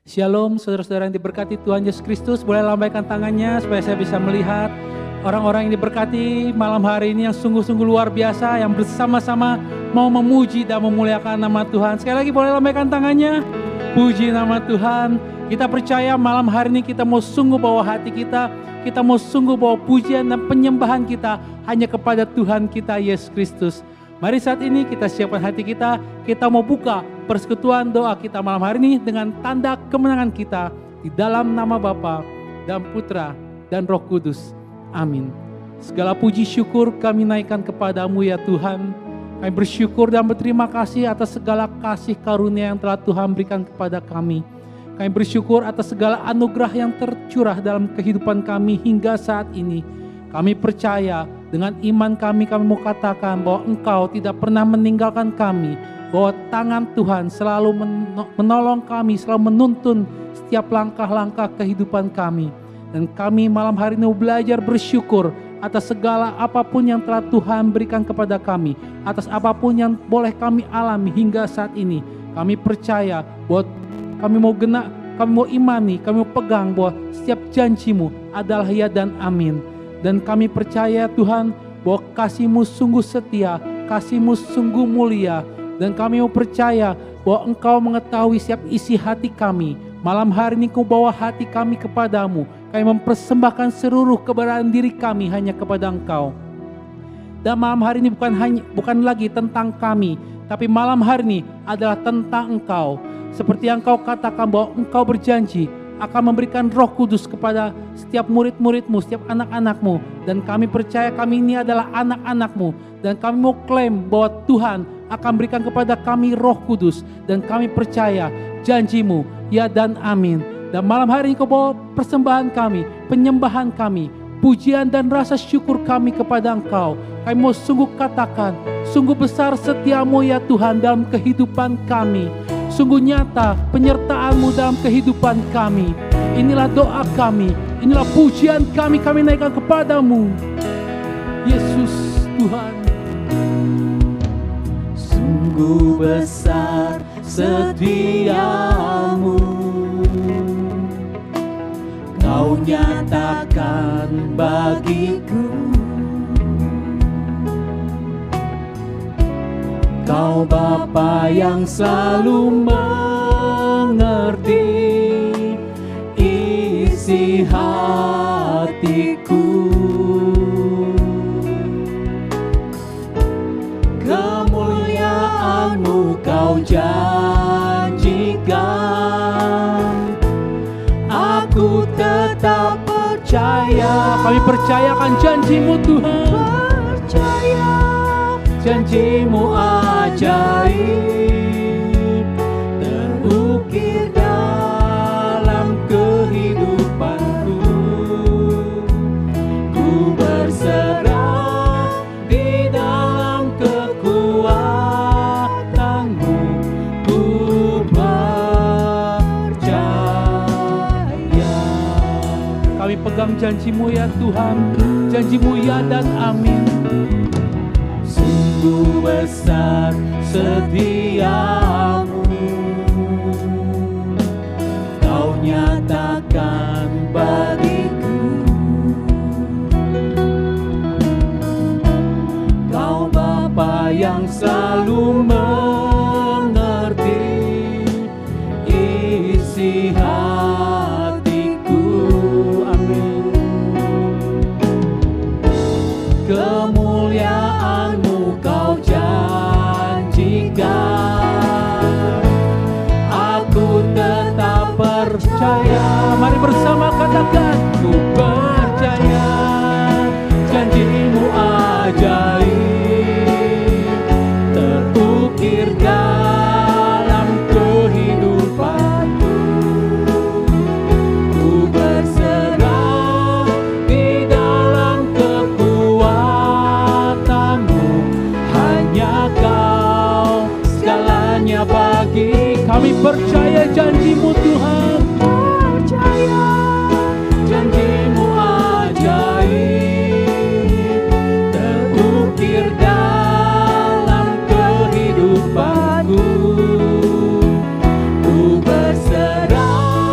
Shalom, saudara-saudara yang diberkati Tuhan Yesus Kristus. Boleh lambaikan tangannya supaya saya bisa melihat orang-orang yang diberkati malam hari ini yang sungguh-sungguh luar biasa, yang bersama-sama mau memuji dan memuliakan nama Tuhan. Sekali lagi boleh lambaikan tangannya. Puji nama Tuhan. Kita percaya malam hari ini kita mau sungguh bawa hati kita mau sungguh bawa pujian dan penyembahan kita hanya kepada Tuhan kita Yesus Kristus. Mari saat ini kita siapkan hati kita mau buka persekutuan doa kita malam hari ini dengan tanda kemenangan kita di dalam nama Bapa dan Putra dan Roh Kudus. Amin. Segala puji syukur kami naikkan kepadamu ya Tuhan. Kami bersyukur dan berterima kasih atas segala kasih karunia yang telah Tuhan berikan kepada kami. Kami bersyukur atas segala anugerah yang tercurah dalam kehidupan kami hingga saat ini. Kami percaya dengan iman kami mau katakan bahwa Engkau tidak pernah meninggalkan kami, bahwa tangan Tuhan selalu menolong kami, selalu menuntun setiap langkah-langkah kehidupan kami. Dan kami malam hari ini belajar bersyukur atas segala apapun yang telah Tuhan berikan kepada kami, atas apapun yang boleh kami alami hingga saat ini. Kami percaya bahwa kami mau imani, kami mau pegang bahwa setiap janji-Mu adalah ya dan amin. Dan kami percaya Tuhan bahwa kasih-Mu sungguh setia, kasih-Mu sungguh mulia. Dan kami mau percaya bahwa Engkau mengetahui setiap isi hati kami. Malam hari ini Kau bawa hati kami kepadamu. Kami mempersembahkan seluruh keberadaan diri kami hanya kepada Engkau. Dan malam hari ini bukan lagi tentang kami, tapi malam hari ini adalah tentang Engkau. Seperti yang Kau katakan bahwa Engkau berjanji akan memberikan Roh Kudus kepada setiap murid-murid-Mu, setiap anak-anak-Mu. Dan kami percaya kami ini adalah anak-anak-Mu. Dan kami mau klaim bahwa Tuhan akan berikan kepada kami Roh Kudus. Dan kami percaya janji-Mu, ya dan amin. Dan malam hari ini Kau bawa persembahan kami, penyembahan kami, pujian dan rasa syukur kami kepada Engkau. Kami mau sungguh katakan, sungguh besar setiamu ya Tuhan dalam kehidupan kami. Sungguh nyata penyertaan-Mu dalam kehidupan kami. Inilah doa kami, inilah pujian kami naikkan kepadamu. Yesus Tuhan. Sungguh besar setiamu, Kau nyatakan bagiku. Kau Bapa yang selalu mengerti isi hatiku. Kemuliaan-Mu Kau janjikan, aku tetap percaya. Kami percayakan janji-Mu Tuhan. Percaya janji-Mu ajaib, terukir dalam kehidupanku. Ku berserah di dalam kekuatan-Mu, ku percaya. Kami pegang janji-Mu ya Tuhan, janji-Mu ya dan amin. Sungguh besar setiamu, Kau nyatakan bagiku. Kau Bapa yang selalu mengerti isi hatiku. Amin. Kemuliaan-Mu Kau janjikan, aku tetap percaya. Mari bersama katakan, Ku percaya janji-Mu ajaib, terukir dalam kehidupanku. Ku berserah di dalam kekuatan-Mu, hanya Kau segalanya bagi. kami percaya janji-Mu Tuhan. Percaya janji-Mu ajaib, terukir dalam kehidupanku. Ku berserah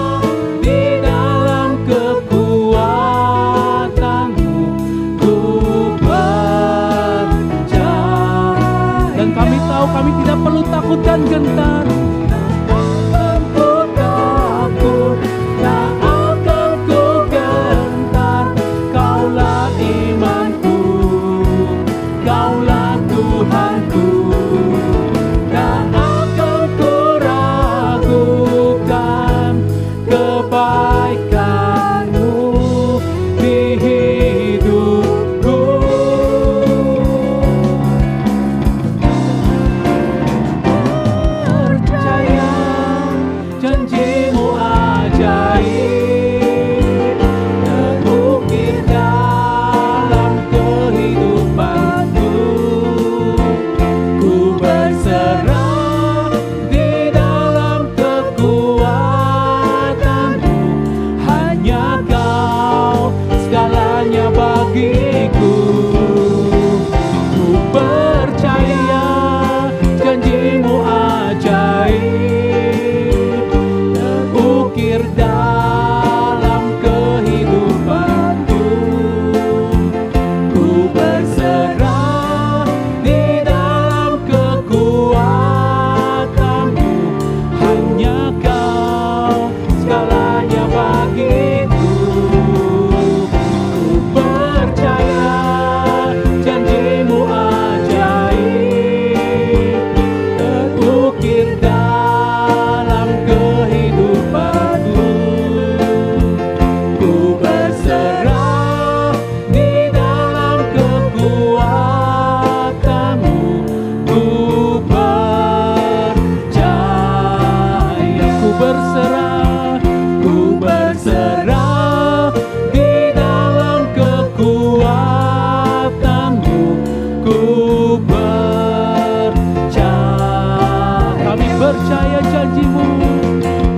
percaya janji-Mu.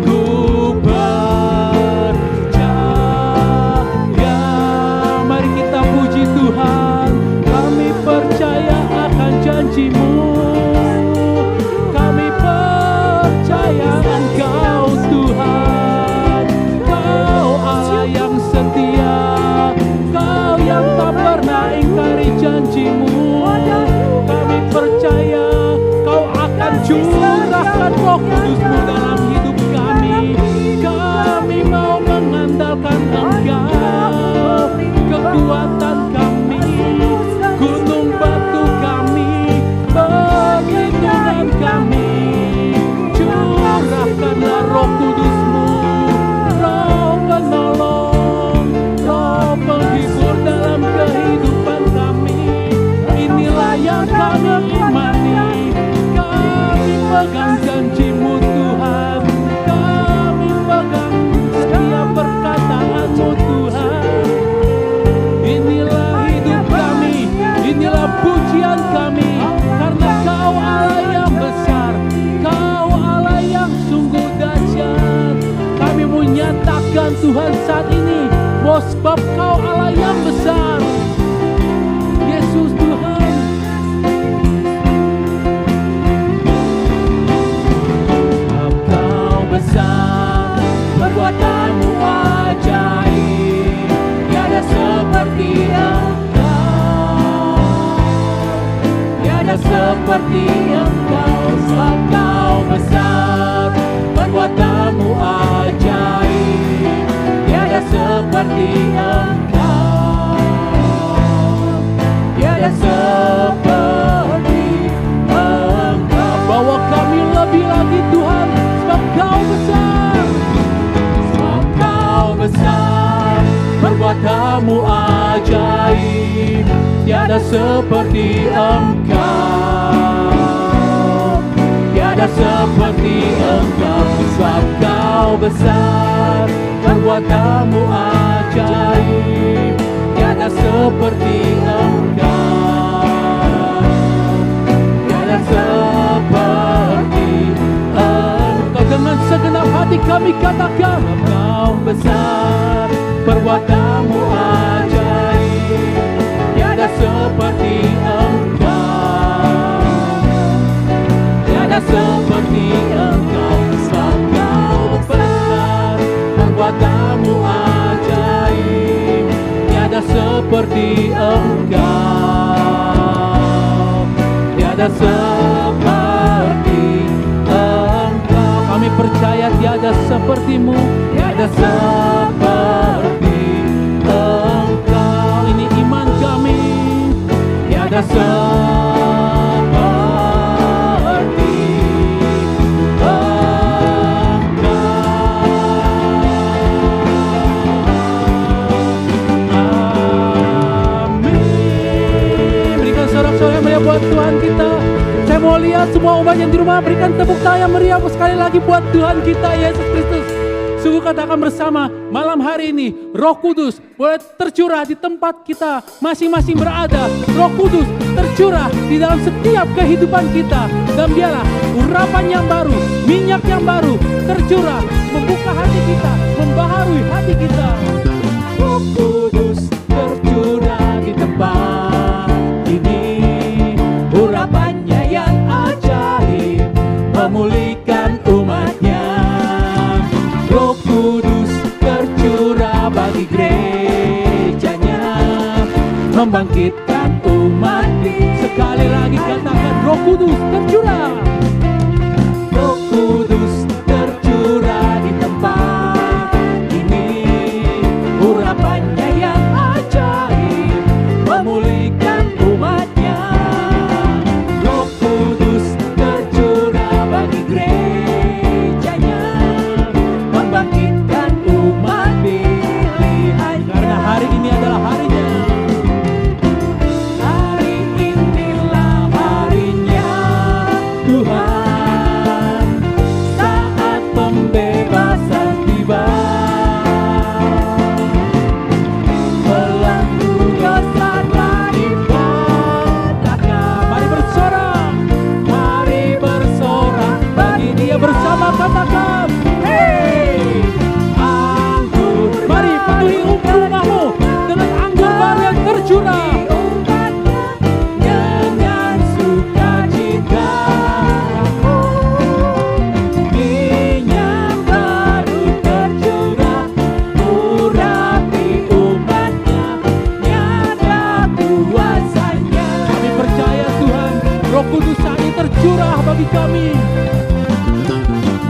Ku percaya. Mari kita puji Tuhan. Kami percaya akan janji-Mu. Kami percaya Engkau Tuhan. Kau Allah yang setia. Kau yang tak pernah ingkari janji-Mu. Kami percaya Kau akan curahkan Roh Kudus-Mu dalam hidup kami. Kami mau mengandalkan Engkau, kekuatan kami, gunung batu kami, perlindungan kami. Curahkanlah Roh Kudus-Mu, Roh penolong, Roh penghibur dalam kehidupan kami. Inilah yang kami imani. Kami pegang janji-Mu Tuhan. Kami pegang setiap perkataan-Mu Tuhan. Inilah hidup kami, inilah pujian kami. Karena Kau Allah yang besar, Kau Allah yang sungguh dahsyat. Kami menyatakan Tuhan saat ini bahwa sebab Kau Allah yang besar. Yesus Tuhan. Kau besar, perbuatan-Mu ajaib, tiada seperti Engkau, tiada seperti Engkau. Sebab Kau besar, perbuatan-Mu ajaib, tiada seperti Engkau, tiada seperti Engkau. Bawa kami lebih lagi Tuhan, sebab Kau besar. Sebab Kau besar, perbuatan-Mu ajaib, tiada seperti Engkau, tiada seperti Engkau. Sebab Kau besar, perbuatan-Mu ajaib, tiada seperti Engkau, tiada seperti Engkau. Dengan segenap hati kami katakan, Kau besar, perbuatan-Mu ajaib, tiada seperti Engkau, tiada seperti Engkau. Sebab Kau besar, perbuatan-Mu ajaib, tiada seperti Engkau, tiada seperti Engkau. kami percaya tiada seperti-Mu, Tiada seperti Engkau. ini iman kami. Tiada seperti Amin. Berikan sorak-sorai yang meriah buat Tuhan kita. Saya mau lihat semua umat yang di rumah berikan tepuk tangan yang meriah sekali lagi buat Tuhan kita Yesus Kristus. Sungguh katakan bersama, malam hari ini Roh Kudus boleh tercurah di tempat kita masing-masing berada. Roh Kudus tercurah di dalam setiap kehidupan kita. Dan biarlah urapan yang baru, minyak yang baru tercurah, membuka hati kita, membaharui hati kita. Roh Kudus tercurah di tempat ini. Urapannya yang ajaib memulihkan umatnya. Roh Kudus tercurah bagi gerejanya, membangkitkan umat. Sekali lagi katakan, Roh Kudus tercurah. Roh Kudus tercurah di tempat ini. Urapannya yang ajaib memulihkan umatnya. Roh Kudus tercurah bagi gerejanya, membangkitkan umat pilihan. Karena hari ini adalah harinya. Hari inilah harinya bersama katakan, Hey, anggur mari penuhi rumahmu dengan anggur baru yang tercurah. umatnya dengan sukacita. Minyak baru tercurah, urapi umatnya, nyata kuasanya. Kami percaya Tuhan, Roh Kudus saat ini tercurah bagi kami.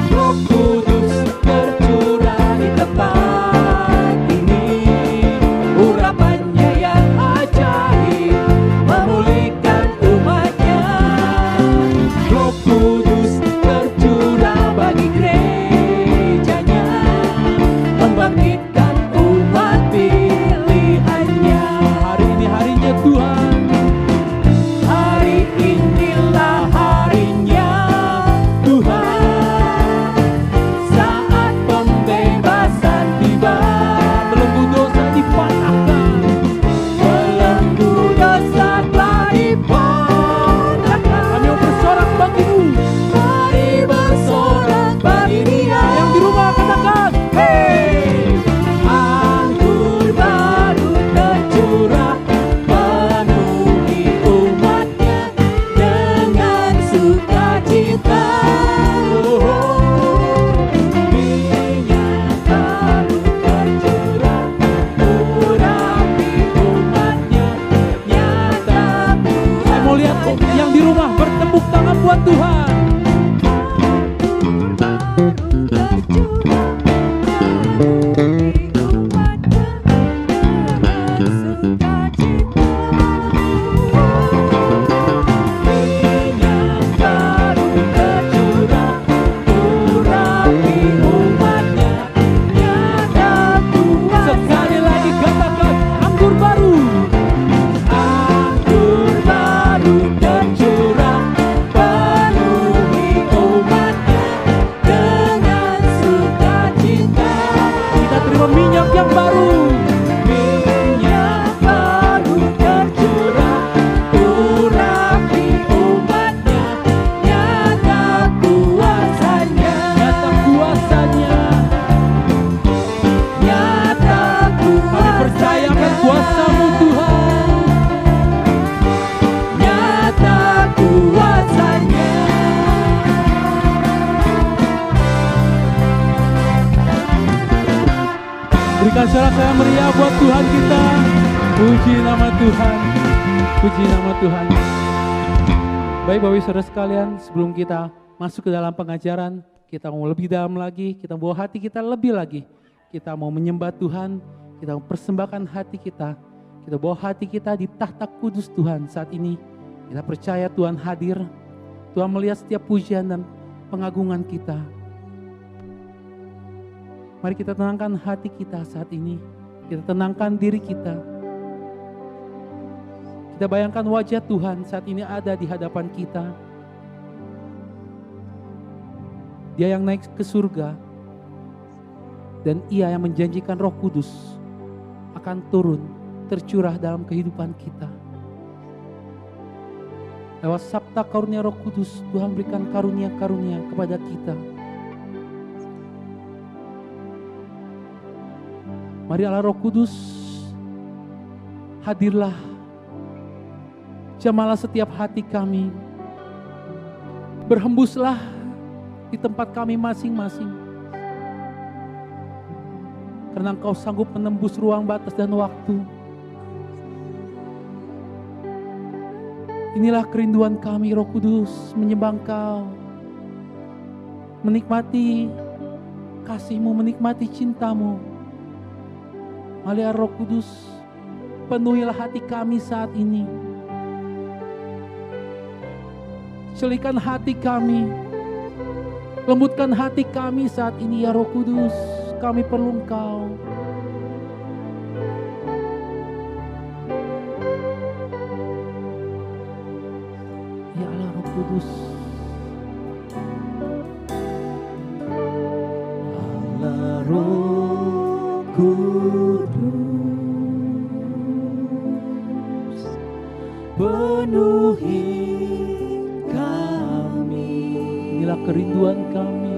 Roh Kudus tercurah di tempat ini, urapannya yang ajaib memulihkan umatnya. Roh Kudus tercurah bagi gerejanya, membangkitkan umat pilihannya. Hari ini harinya Tuhan. Hari inilah harinya Tuhan, saat pembebasan tiba. Belenggu dosa dipatahkan. Belenggu dosa telah dipatahkan. Kami mau bersorak bagimu. Mari bersorak bagi Dia. Yang di rumah katakan, Hey, anggur baru tercurah, penuhi umatnya dengan sukacita. Minyak baru tercurah, urapi umatnya, nyata saya mau lihat yang di rumah bertepuk tangan buat Tuhan. Sekali lagi katakan, anggur baru. Anggur baru tercurah, penuhi umatnya dengan sukacita. Kita terima minyak yang baru. Minyak baru tercurah, urapi umatnya, nyata kuasanya. Nyata kuasanya. Nyata Kami percaya akan kuasa-Mu Tuhan. nyata kuasanya. Berikan sorak-sorai meriah buat Tuhan kita. Puji nama Tuhan. Puji nama Tuhan. Baik Bapak Ibu Saudara sekalian, sebelum kita masuk ke dalam pengajaran, kita mau lebih dalam lagi, kita bawa hati kita lebih lagi. Kita mau menyembah Tuhan, kita mau persembahkan hati kita. Kita bawa hati kita di tahta kudus Tuhan saat ini. Kita percaya Tuhan hadir. Tuhan melihat setiap pujian dan pengagungan kita. Mari kita tenangkan hati kita saat ini. Kita tenangkan diri kita. Kita bayangkan wajah Tuhan saat ini ada di hadapan kita. Dia yang naik ke surga. Dan Ia yang menjanjikan Roh Kudus akan turun, tercurah dalam kehidupan kita. Lewat sabta karunia Roh Kudus, Tuhan berikan karunia-karunia kepada kita. Mari Allah Roh Kudus, hadirlah, jamalah setiap hati kami. Berhembuslah di tempat kami masing-masing. Karena Engkau sanggup menembus ruang batas dan waktu. Inilah kerinduan kami Roh Kudus, menyembah Engkau. Menikmati kasih-Mu, menikmati cinta-Mu. Mari Roh Kudus, penuhilah hati kami saat ini. Celihkan hati kami, lembutkan hati kami saat ini ya Roh Kudus. Kami perlu Engkau. Ya Allah Roh Kudus. Allah Roh Kudus, penuhi kami. Inilah kerinduan kami.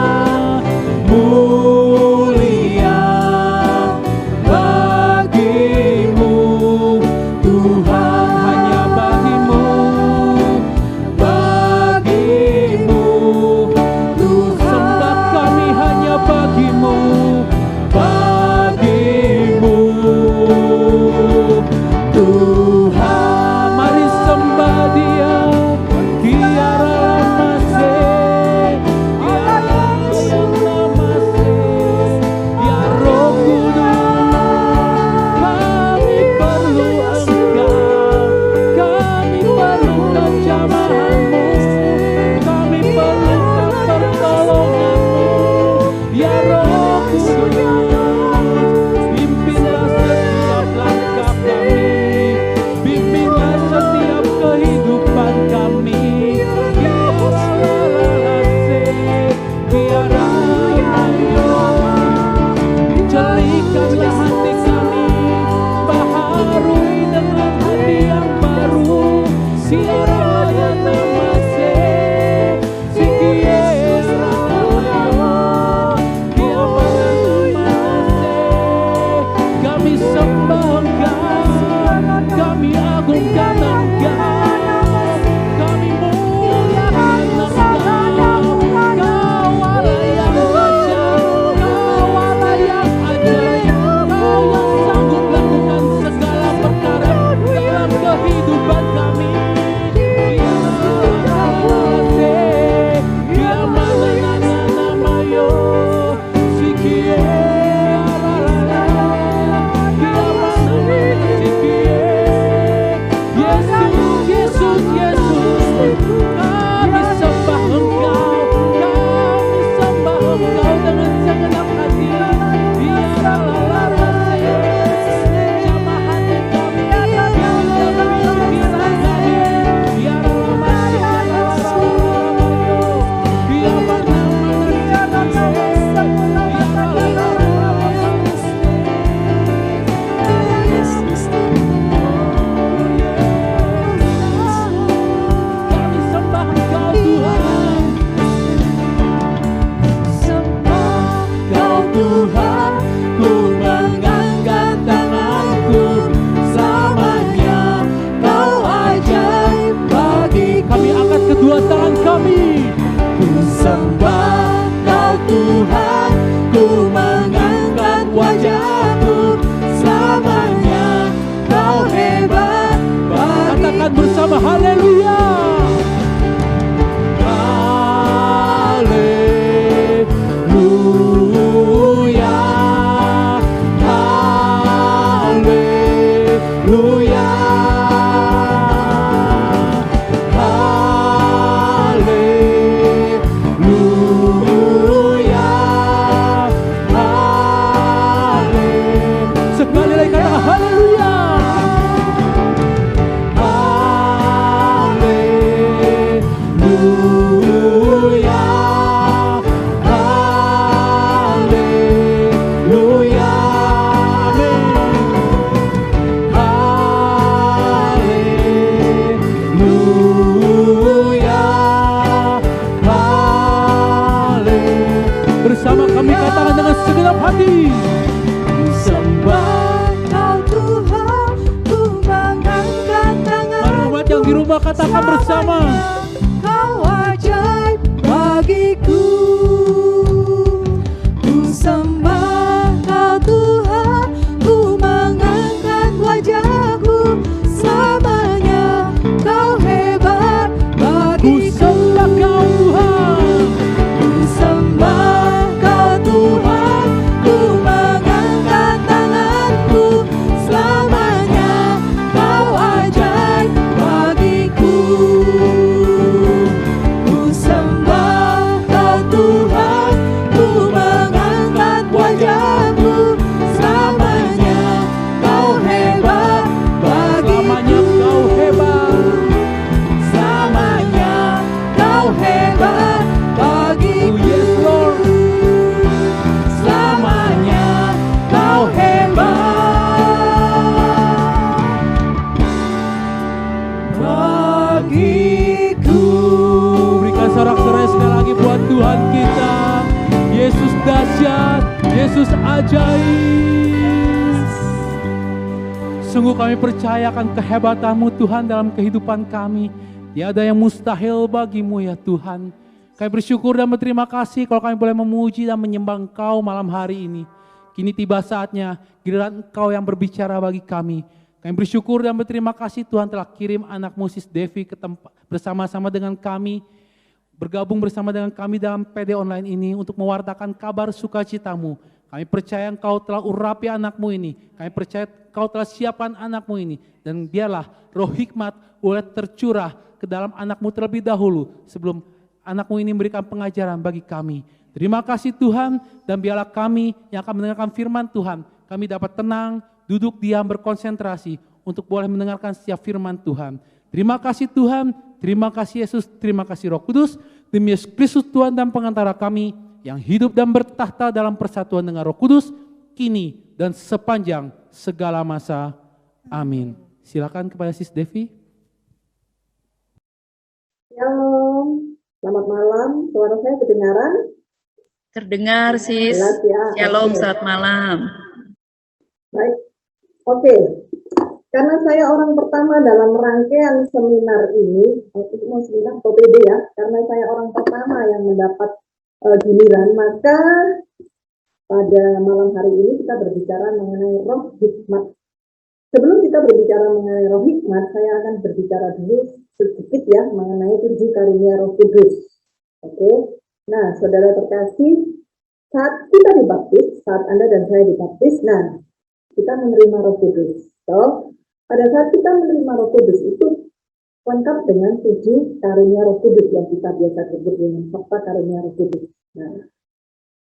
Jelikanlah hati kami, baharui dengan hati yang baru. Siara nama se, sikies ramayo, kiamana se. Kami sembah Engkau, kami agungkan Engkau, kami muliakan Engkau. Kau Allah yang dahsyat, Kau Allah yang ajaib, Kau yang sanggup lakukan segala perkara dalam kehidupan kami. Kedua tangan kami, ku sembah Kau Tuhan, ku mengangkat wajahku, selamanya Kau hebat. Katakan bersama haleluya. Haleluya, haleluya. Bersama kami katakan dengan segenap hati, sembah Kau Tuhan, ku mengangkat tangan. Mari umat yang di rumah katakan bersama, Kau ajaib bagiku. Ku sembah Kau Tuhan, ku mengangkat wajahku, selamanya Kau hebat bagiku. Ku sembah Kau Tuhan, ku sembah Tuhan, ku mengangkat tanganku, selamanya Kau ajaib bagiku. Ku sembah Kau Tuhan, ku mengangkat wajahku, selamanya Kau hebat bagiku. Selamanya Kau hebat bagiku. Yes Lord. Sorak-sorai sekali lagi buat Tuhan kita. Yesus dahsyat, Yesus ajaib. Sungguh kami percayakan kehebatan-Mu Tuhan dalam kehidupan kami. Tiada yang mustahil bagi-Mu ya Tuhan. Kami bersyukur dan berterima kasih kalau kami boleh memuji dan menyembah Engkau malam hari ini. Kini tiba saatnya giliran Engkau yang berbicara bagi kami. Kami bersyukur dan berterima kasih Tuhan telah kirim anak-Mu Sis Devi ke tempat bersama-sama dengan kami. Bergabung bersama dengan kami dalam PD online ini untuk mewartakan kabar sukacita-Mu. Kami percaya Engkau telah urapi anak-Mu ini. Kami percaya Engkau telah siapkan anak-Mu ini. Dan biarlah roh hikmat boleh tercurah ke dalam anak-Mu terlebih dahulu sebelum anak-Mu ini memberikan pengajaran bagi kami. Terima kasih Tuhan, dan biarlah kami yang akan mendengarkan firman Tuhan, kami dapat tenang, duduk diam, berkonsentrasi untuk boleh mendengarkan setiap firman Tuhan. Terima kasih Tuhan, terima kasih Yesus, terima kasih Roh Kudus. Demi Yesus Kristus Tuhan dan pengantara kami, yang hidup dan bertahta dalam persatuan dengan Roh Kudus, kini dan sepanjang segala masa. Amin. Silakan kepada Sis Devi. Shalom, selamat malam. Suara saya kedengaran? Terdengar, Sis. Jelas ya. Shalom, Oke. selamat malam. Baik. Oke. Karena saya orang pertama dalam rangkaian seminar ini, itu mau seminar atau PD ya, karena saya orang pertama yang mendapat giliran, maka pada malam hari ini kita berbicara mengenai roh hikmat. Sebelum kita berbicara mengenai roh hikmat, saya akan berbicara dulu sedikit ya mengenai 7 karunia Roh Kudus. Oke. Nah, saudara terkasih, saat kita dibaptis, saat Anda dan saya dibaptis, nah, kita menerima Roh Kudus. So, pada saat kita menerima Roh Kudus itu lengkap dengan 7 karunia Roh Kudus yang kita biasa sebut dengan sabta karunia Roh Kudus. Nah,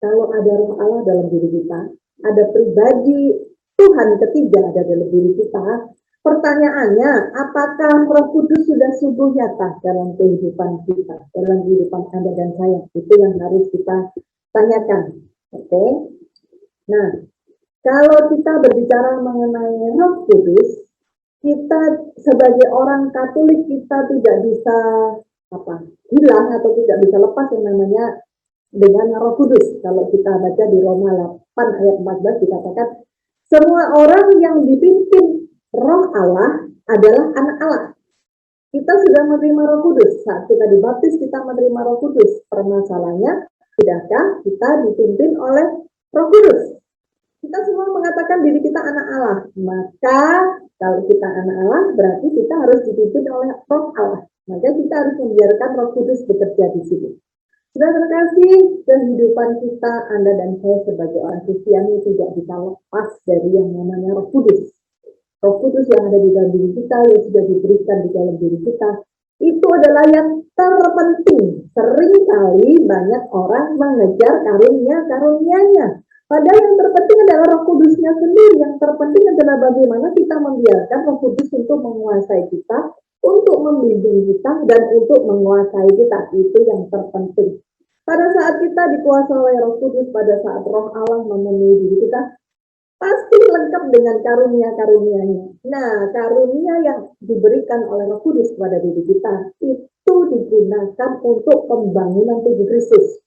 kalau ada Roh Allah dalam diri kita, ada pribadi Tuhan ketiga ada dalam diri kita, pertanyaannya, apakah Roh Kudus sudah sungguh nyata dalam kehidupan kita, dalam kehidupan Anda dan saya? Itu yang harus kita tanyakan. Oke? Nah, kalau kita berbicara mengenai Roh Kudus, kita sebagai orang Katolik kita tidak bisa hilang atau tidak bisa lepas yang namanya dengan Roh Kudus. Kalau kita baca di Roma 8 ayat 14 dikatakan, semua orang yang dipimpin Roh Allah adalah anak Allah. Kita sudah menerima Roh Kudus. Saat kita dibaptis, kita menerima Roh Kudus. Permasalahannya, tidakkah kita dipimpin oleh Roh Kudus? Kita semua mengatakan diri kita anak Allah. Maka, kalau kita anak Allah, berarti kita harus dipimpin oleh Roh Allah. Maka kita harus membiarkan Roh Kudus bekerja di sini. Sudah terkasih, kehidupan kita, Anda dan saya sebagai orang Kristiani tidak bisa lepas dari yang namanya Roh Kudus. Roh Kudus yang ada di dalam diri kita, yang sudah diberikan di dalam diri kita, itu adalah yang terpenting. Seringkali banyak orang mengejar karunia-karunianya. Padahal yang terpenting adalah Roh Kudusnya sendiri. Yang terpenting adalah bagaimana kita membiarkan Roh Kudus untuk menguasai kita, untuk membimbing kita, dan untuk menguasai kita. Itu yang terpenting. Pada saat kita dikuasai oleh Roh Kudus, pada saat Roh Allah memenuhi diri kita, pasti lengkap dengan karunia-karunianya. Nah, karunia yang diberikan oleh Roh Kudus kepada diri kita, itu digunakan untuk pembangunan tubuh Kristus.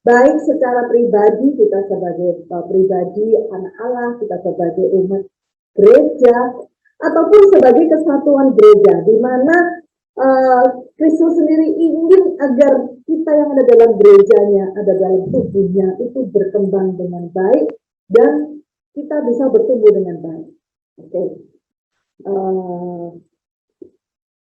Baik secara pribadi, kita sebagai pribadi anak Allah, kita sebagai umat gereja, ataupun sebagai kesatuan gereja, di mana Kristus sendiri ingin agar kita yang ada dalam gerejanya, ada dalam tubuhnya, itu berkembang dengan baik, dan kita bisa bertumbuh dengan baik. Oke.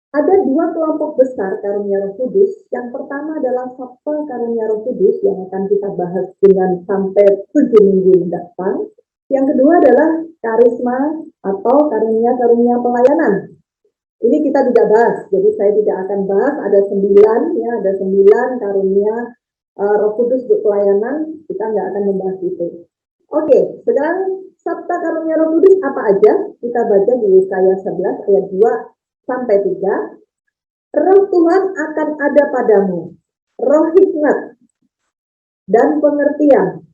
Ada 2 kelompok besar karunia Roh Kudus. Yang pertama adalah sabta karunia Roh Kudus yang akan kita bahas dengan sampai 7 minggu mendatang. Yang kedua adalah karisma atau karunia-karunia pelayanan. Ini kita tidak bahas, jadi saya tidak akan bahas. Ada 9 ya, ada 9 karunia Roh Kudus untuk pelayanan. Kita nggak akan membahas itu. Oke, sekarang sabta karunia Roh Kudus apa aja? Kita baca di Yesaya 11 ayat 2 sampai 3. Roh Tuhan akan ada padamu, roh hikmat dan pengertian,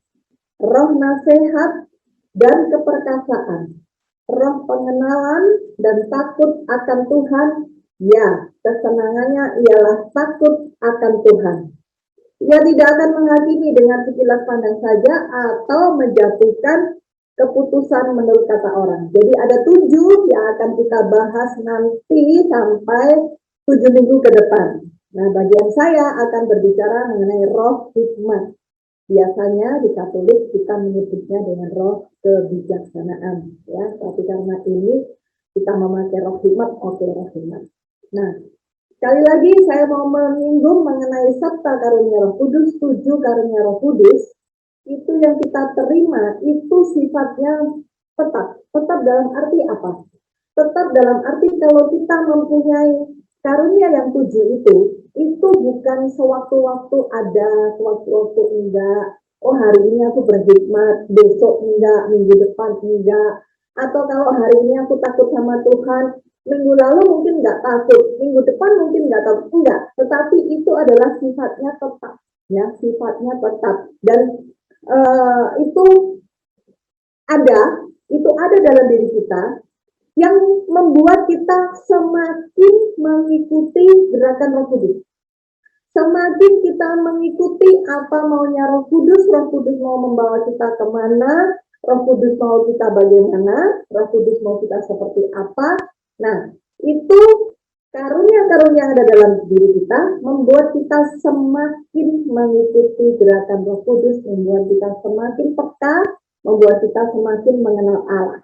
roh nasihat dan keperkasaan, roh pengenalan dan takut akan Tuhan. Ya, kesenangannya ialah takut akan Tuhan. Ia tidak akan menghakimi dengan sekilas pandang saja atau menjatuhkan keputusan menurut kata orang. Jadi ada 7 yang akan kita bahas nanti sampai 7 minggu ke depan. Nah, bagian saya akan berbicara mengenai roh hikmat. Biasanya di Katolik kita menyebutnya dengan roh kebijaksanaan, ya. Tapi karena ini kita memakai roh hikmat, oke, roh hikmat. Nah, sekali lagi saya mau menyinggung mengenai sabta karunia Roh Kudus, 7 karunia Roh Kudus. Itu yang kita terima, itu sifatnya tetap. Tetap dalam arti apa? Tetap dalam arti kalau kita mempunyai karunia yang 7 itu bukan sewaktu-waktu ada, sewaktu-waktu enggak. Oh, hari ini aku berhikmat, besok enggak, minggu depan enggak. Atau kalau hari ini aku takut sama Tuhan, minggu lalu mungkin nggak takut, minggu depan mungkin nggak takut, enggak. Tetapi itu adalah sifatnya tetap, ya, sifatnya tetap. Dan itu ada dalam diri kita yang membuat kita semakin mengikuti gerakan Roh Kudus. Semakin kita mengikuti apa maunya Roh Kudus mau membawa kita kemana, Roh Kudus mau kita bagaimana, Roh Kudus mau kita seperti apa. Nah, itu karunia-karunia yang ada dalam diri kita membuat kita semakin mengikuti gerakan Roh Kudus, membuat kita semakin peka, membuat kita semakin mengenal Allah.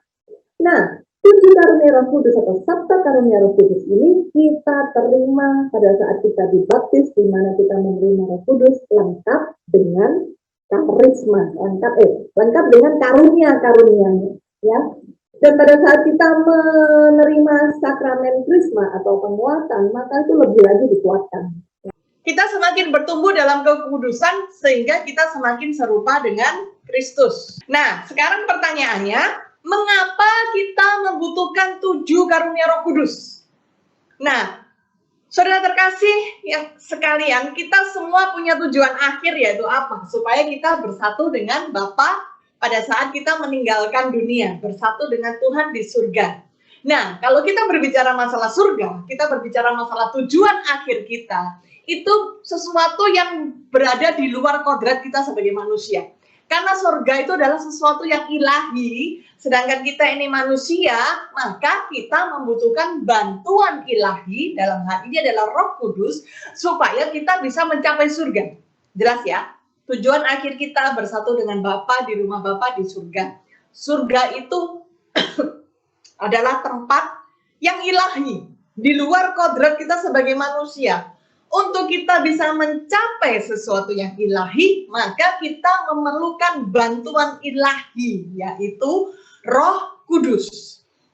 Nah, 7 karunia Roh Kudus atau sabta karunia Roh Kudus ini kita terima pada saat kita dibaptis, di mana kita menerima Roh Kudus lengkap dengan karisma, lengkap dengan karunia-karunianya, ya. Dan pada saat kita menerima sakramen krisma atau penguatan, maka itu lebih lagi dikuatkan. Kita semakin bertumbuh dalam kekudusan sehingga kita semakin serupa dengan Kristus. Nah, sekarang pertanyaannya, mengapa kita membutuhkan 7 karunia Roh Kudus? Nah, saudara terkasih yang sekalian, kita semua punya tujuan akhir, yaitu apa? Supaya kita bersatu dengan Bapa pada saat kita meninggalkan dunia, bersatu dengan Tuhan di surga. Nah, kalau kita berbicara masalah surga, kita berbicara masalah tujuan akhir kita, itu sesuatu yang berada di luar kodrat kita sebagai manusia. Karena surga itu adalah sesuatu yang ilahi, sedangkan kita ini manusia, maka kita membutuhkan bantuan ilahi, dalam hal ini adalah Roh Kudus, supaya kita bisa mencapai surga. Jelas ya? Tujuan akhir kita bersatu dengan Bapa di rumah Bapa di surga. Surga itu adalah tempat yang ilahi, di luar kodrat kita sebagai manusia. Untuk kita bisa mencapai sesuatu yang ilahi, maka kita memerlukan bantuan ilahi, yaitu Roh Kudus.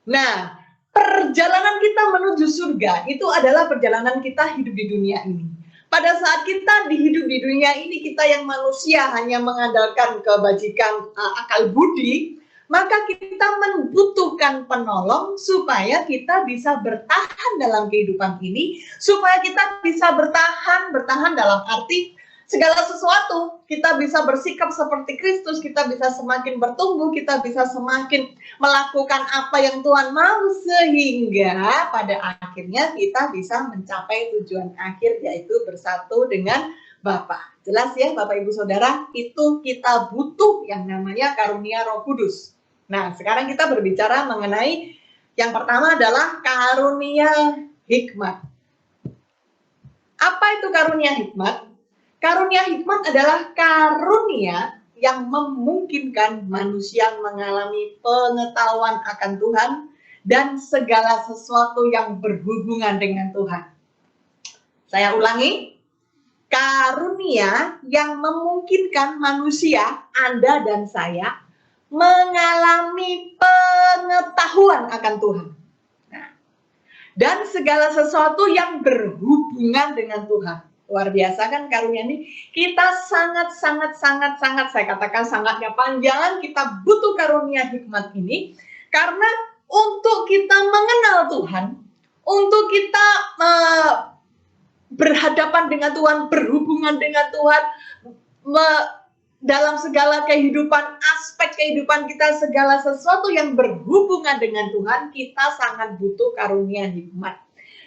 Nah, perjalanan kita menuju surga itu adalah perjalanan kita hidup di dunia ini. Pada saat kita hidup di dunia ini, kita yang manusia hanya mengandalkan kebajikan akal budi, maka kita membutuhkan penolong supaya kita bisa bertahan dalam kehidupan ini, supaya kita bisa bertahan dalam arti segala sesuatu, kita bisa bersikap seperti Kristus, kita bisa semakin bertumbuh, kita bisa semakin melakukan apa yang Tuhan mau, sehingga pada akhirnya kita bisa mencapai tujuan akhir, yaitu bersatu dengan Bapa. Jelas ya Bapak Ibu Saudara, itu kita butuh yang namanya karunia Roh Kudus. Nah, sekarang kita berbicara mengenai yang pertama adalah karunia hikmat. Apa itu karunia hikmat? Karunia hikmat adalah karunia yang memungkinkan manusia mengalami pengetahuan akan Tuhan dan segala sesuatu yang berhubungan dengan Tuhan. Saya ulangi, karunia yang memungkinkan manusia, Anda dan saya, mengalami pengetahuan akan Tuhan. Nah, dan segala sesuatu yang berhubungan dengan Tuhan. Luar biasa kan karunia ini. Kita sangat, saya katakan sangatnya panjang, kita butuh karunia hikmat ini. Karena untuk kita mengenal Tuhan, untuk kita berhadapan dengan Tuhan, berhubungan dengan Tuhan, dalam segala kehidupan, aspek kehidupan kita, segala sesuatu yang berhubungan dengan Tuhan, kita sangat butuh karunia hikmat.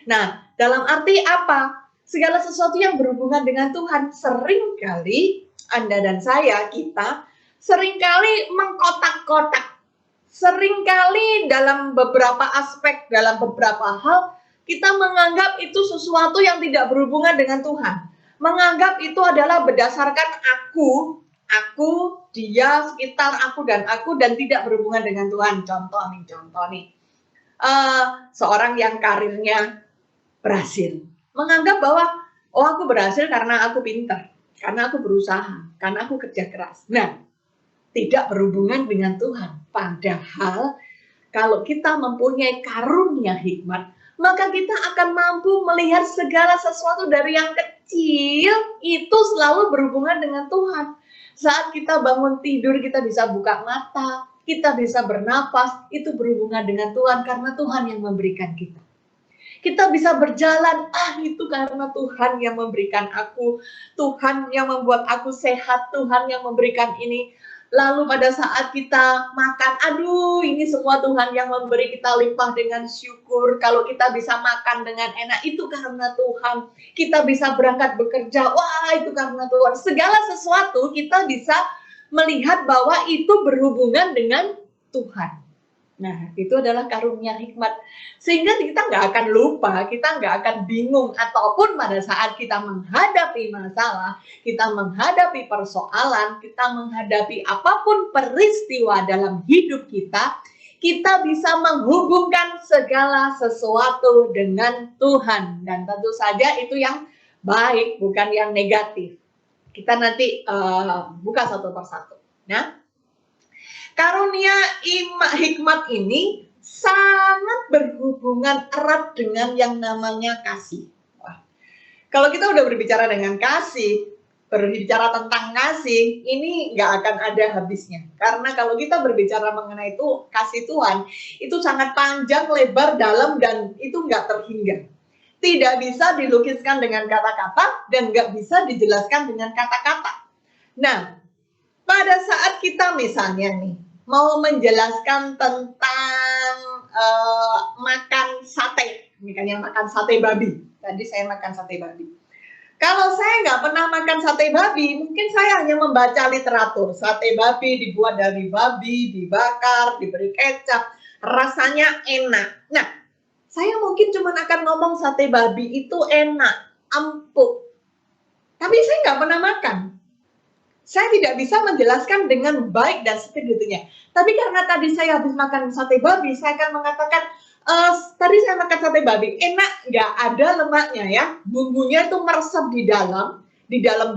Nah, dalam arti apa? Segala sesuatu yang berhubungan dengan Tuhan, seringkali Anda dan saya, kita, seringkali mengkotak-kotak. Seringkali dalam beberapa aspek, dalam beberapa hal, kita menganggap itu sesuatu yang tidak berhubungan dengan Tuhan. Menganggap itu adalah berdasarkan aku, dia, sekitar aku, dan tidak berhubungan dengan Tuhan. Contoh nih. Seorang yang karirnya berhasil. Menganggap bahwa, aku berhasil karena aku pintar, karena aku berusaha, karena aku kerja keras. Nah, tidak berhubungan dengan Tuhan. Padahal, kalau kita mempunyai karunia hikmat, maka kita akan mampu melihat segala sesuatu dari yang kecil, itu selalu berhubungan dengan Tuhan. Saat kita bangun tidur, kita bisa buka mata, kita bisa bernapas, itu berhubungan dengan Tuhan karena Tuhan yang memberikan kita. Kita bisa berjalan, itu karena Tuhan yang memberikan aku, Tuhan yang membuat aku sehat, Tuhan yang memberikan ini. Lalu pada saat kita makan, ini semua Tuhan yang memberi, kita limpah dengan syukur. Kalau kita bisa makan dengan enak, itu karena Tuhan. Kita bisa berangkat bekerja, itu karena Tuhan. Segala sesuatu kita bisa melihat bahwa itu berhubungan dengan Tuhan. Nah, itu adalah karunia hikmat. Sehingga kita nggak akan lupa, kita nggak akan bingung, ataupun pada saat kita menghadapi masalah, kita menghadapi persoalan, kita menghadapi apapun peristiwa dalam hidup kita, kita bisa menghubungkan segala sesuatu dengan Tuhan. Dan tentu saja itu yang baik, bukan yang negatif. Kita nanti buka satu persatu. Nah, karunia hikmat ini sangat berhubungan erat dengan yang namanya kasih. Kalau kita udah berbicara dengan kasih, berbicara tentang kasih, ini nggak akan ada habisnya. Karena kalau kita berbicara mengenai itu, kasih Tuhan, itu sangat panjang, lebar, dalam, dan itu nggak terhingga. Tidak bisa dilukiskan dengan kata-kata, dan nggak bisa dijelaskan dengan kata-kata. Nah, pada saat kita misalnya nih, mau menjelaskan tentang makan sate, misalnya makan sate babi. Tadi saya makan sate babi. Kalau saya nggak pernah makan sate babi, mungkin saya hanya membaca literatur. Sate babi dibuat dari babi, dibakar, diberi kecap, rasanya enak. Nah, saya mungkin cuma akan ngomong sate babi itu enak, empuk. Tapi saya nggak pernah makan. Saya tidak bisa menjelaskan dengan baik dan seterusnya. Tapi karena tadi saya habis makan sate babi, saya akan mengatakan, tadi saya makan sate babi, enak, nggak ada lemaknya ya. Bumbunya itu meresap di dalam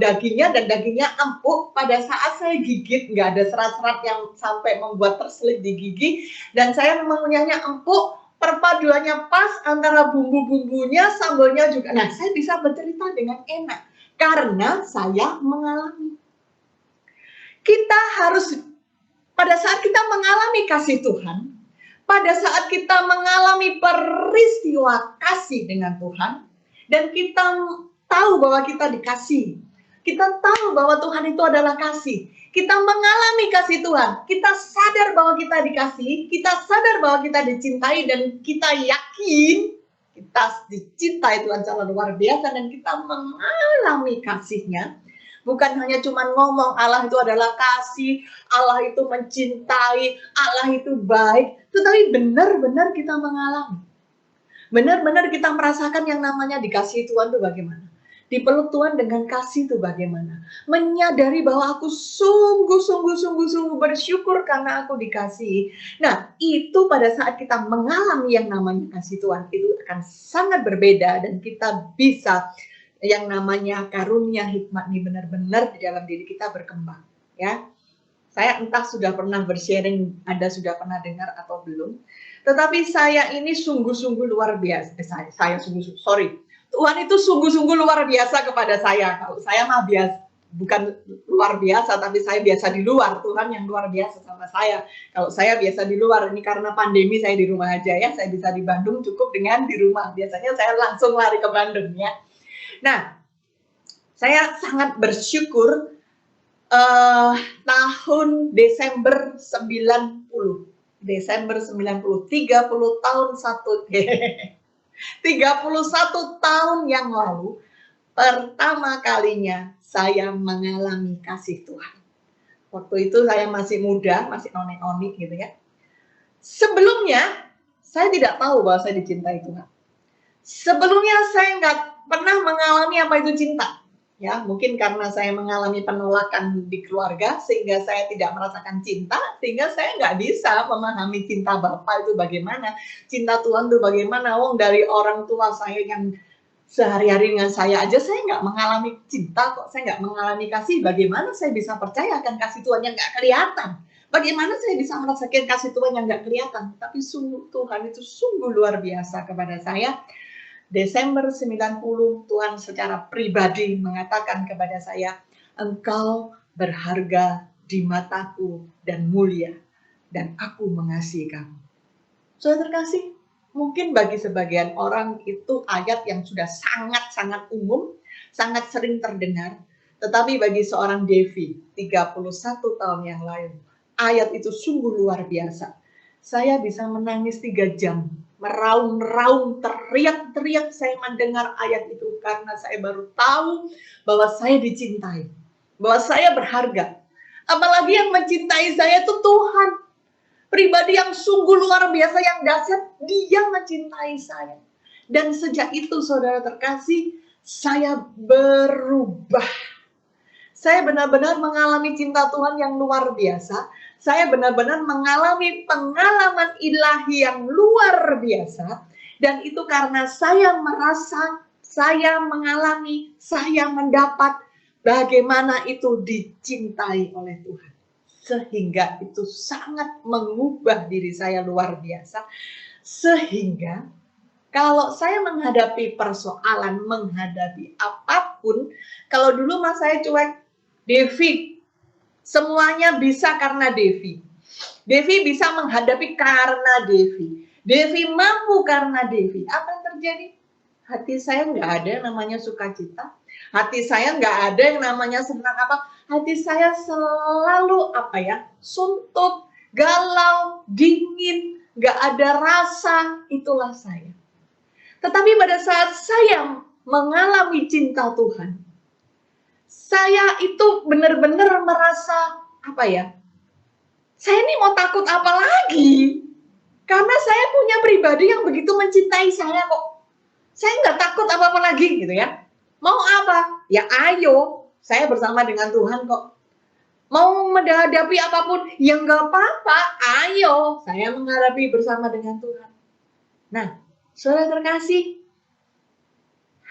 dagingnya, dan dagingnya empuk. Pada saat saya gigit, nggak ada serat-serat yang sampai membuat terselip di gigi. Dan saya memang mengunyahnya empuk, perpaduannya pas antara bumbu-bumbunya, sambalnya juga. Nah, saya bisa bercerita dengan enak, karena saya mengalami. Kita harus, pada saat kita mengalami kasih Tuhan, pada saat kita mengalami peristiwa kasih dengan Tuhan, dan kita tahu bahwa kita dikasih, kita tahu bahwa Tuhan itu adalah kasih, kita mengalami kasih Tuhan, kita sadar bahwa kita dikasih, kita sadar bahwa kita dicintai, dan kita yakin kita dicintai Tuhan secara luar biasa, dan kita mengalami kasihnya. Bukan hanya cuma ngomong Allah itu adalah kasih, Allah itu mencintai, Allah itu baik, tetapi benar-benar kita mengalami. Benar-benar kita merasakan yang namanya dikasih Tuhan itu bagaimana. Dipeluk Tuhan dengan kasih itu bagaimana. Menyadari bahwa aku sungguh bersyukur karena aku dikasihi. Nah, itu pada saat kita mengalami yang namanya kasih Tuhan, itu akan sangat berbeda, dan kita bisa yang namanya karunia hikmat ini benar-benar di dalam diri kita berkembang, ya. Saya entah sudah pernah bersharing, Anda sudah pernah dengar atau belum, tetapi saya ini sungguh-sungguh luar biasa. Tuhan itu sungguh-sungguh luar biasa kepada saya. Kalau saya mah biasa, bukan luar biasa, tapi saya biasa di luar. Tuhan yang luar biasa sama saya. Kalau saya biasa di luar, ini karena pandemi saya di rumah aja ya. Saya bisa di Bandung cukup dengan di rumah. Biasanya saya langsung lari ke Bandung ya. Nah, saya sangat bersyukur tahun Desember 90, 30 tahun 31 tahun yang lalu, pertama kalinya saya mengalami kasih Tuhan. Waktu itu saya masih muda, masih noni-noni gitu ya. Sebelumnya, saya tidak tahu bahwa saya dicintai Tuhan. Sebelumnya saya nggak pernah mengalami apa itu cinta, ya mungkin karena saya mengalami penolakan di keluarga sehingga saya tidak merasakan cinta, sehingga saya nggak bisa memahami cinta Bapa itu bagaimana, cinta Tuhan itu bagaimana. Wong dari orang tua saya yang sehari-hari dengan saya aja saya nggak mengalami cinta kok, saya nggak mengalami kasih, bagaimana saya bisa percayakan kasih Tuhan yang nggak kelihatan? Bagaimana saya bisa merasakan kasih Tuhan yang nggak kelihatan? Tapi sungguh Tuhan itu sungguh luar biasa kepada saya. Desember 90, Tuhan secara pribadi mengatakan kepada saya, engkau berharga di mataku dan mulia. dan aku mengasihi kamu. Saudara terkasih, mungkin bagi sebagian orang itu ayat yang sudah sangat-sangat umum, sangat sering terdengar. Tetapi bagi seorang Devi, 31 tahun yang lalu, ayat itu sungguh luar biasa. Saya bisa menangis 3 jam, meraung-raung, teriak-teriak saya mendengar ayat itu karena saya baru tahu bahwa saya dicintai, bahwa saya berharga. Apalagi yang mencintai saya itu Tuhan. Pribadi yang sungguh luar biasa, yang dahsyat, dia mencintai saya. Dan sejak itu saudara terkasih, saya berubah. Saya benar-benar mengalami cinta Tuhan yang luar biasa. Saya benar-benar mengalami pengalaman ilahi yang luar biasa. Dan itu karena saya merasa, saya mengalami, saya mendapat bagaimana itu dicintai oleh Tuhan. Sehingga itu sangat mengubah diri saya luar biasa. Sehingga kalau saya menghadapi persoalan, menghadapi apapun, kalau dulu mas saya cuek, Devi, semuanya bisa karena Devi. Devi bisa menghadapi karena Devi. Devi mampu karena Devi. Apa yang terjadi? Hati saya nggak ada yang namanya sukacita. Hati saya nggak ada yang namanya senang apa. Hati saya selalu suntuk, galau, dingin, nggak ada rasa. Itulah saya. Tetapi pada saat saya mengalami cinta Tuhan, saya itu benar-benar merasa saya ini mau takut apa lagi? Karena saya punya pribadi yang begitu mencintai saya kok. Saya nggak takut apa-apa lagi gitu ya. Mau apa? Ya ayo, saya bersama dengan Tuhan kok. Mau menghadapi apapun, ya nggak apa-apa, ayo. Saya menghadapi bersama dengan Tuhan. Nah, saudara terkasih,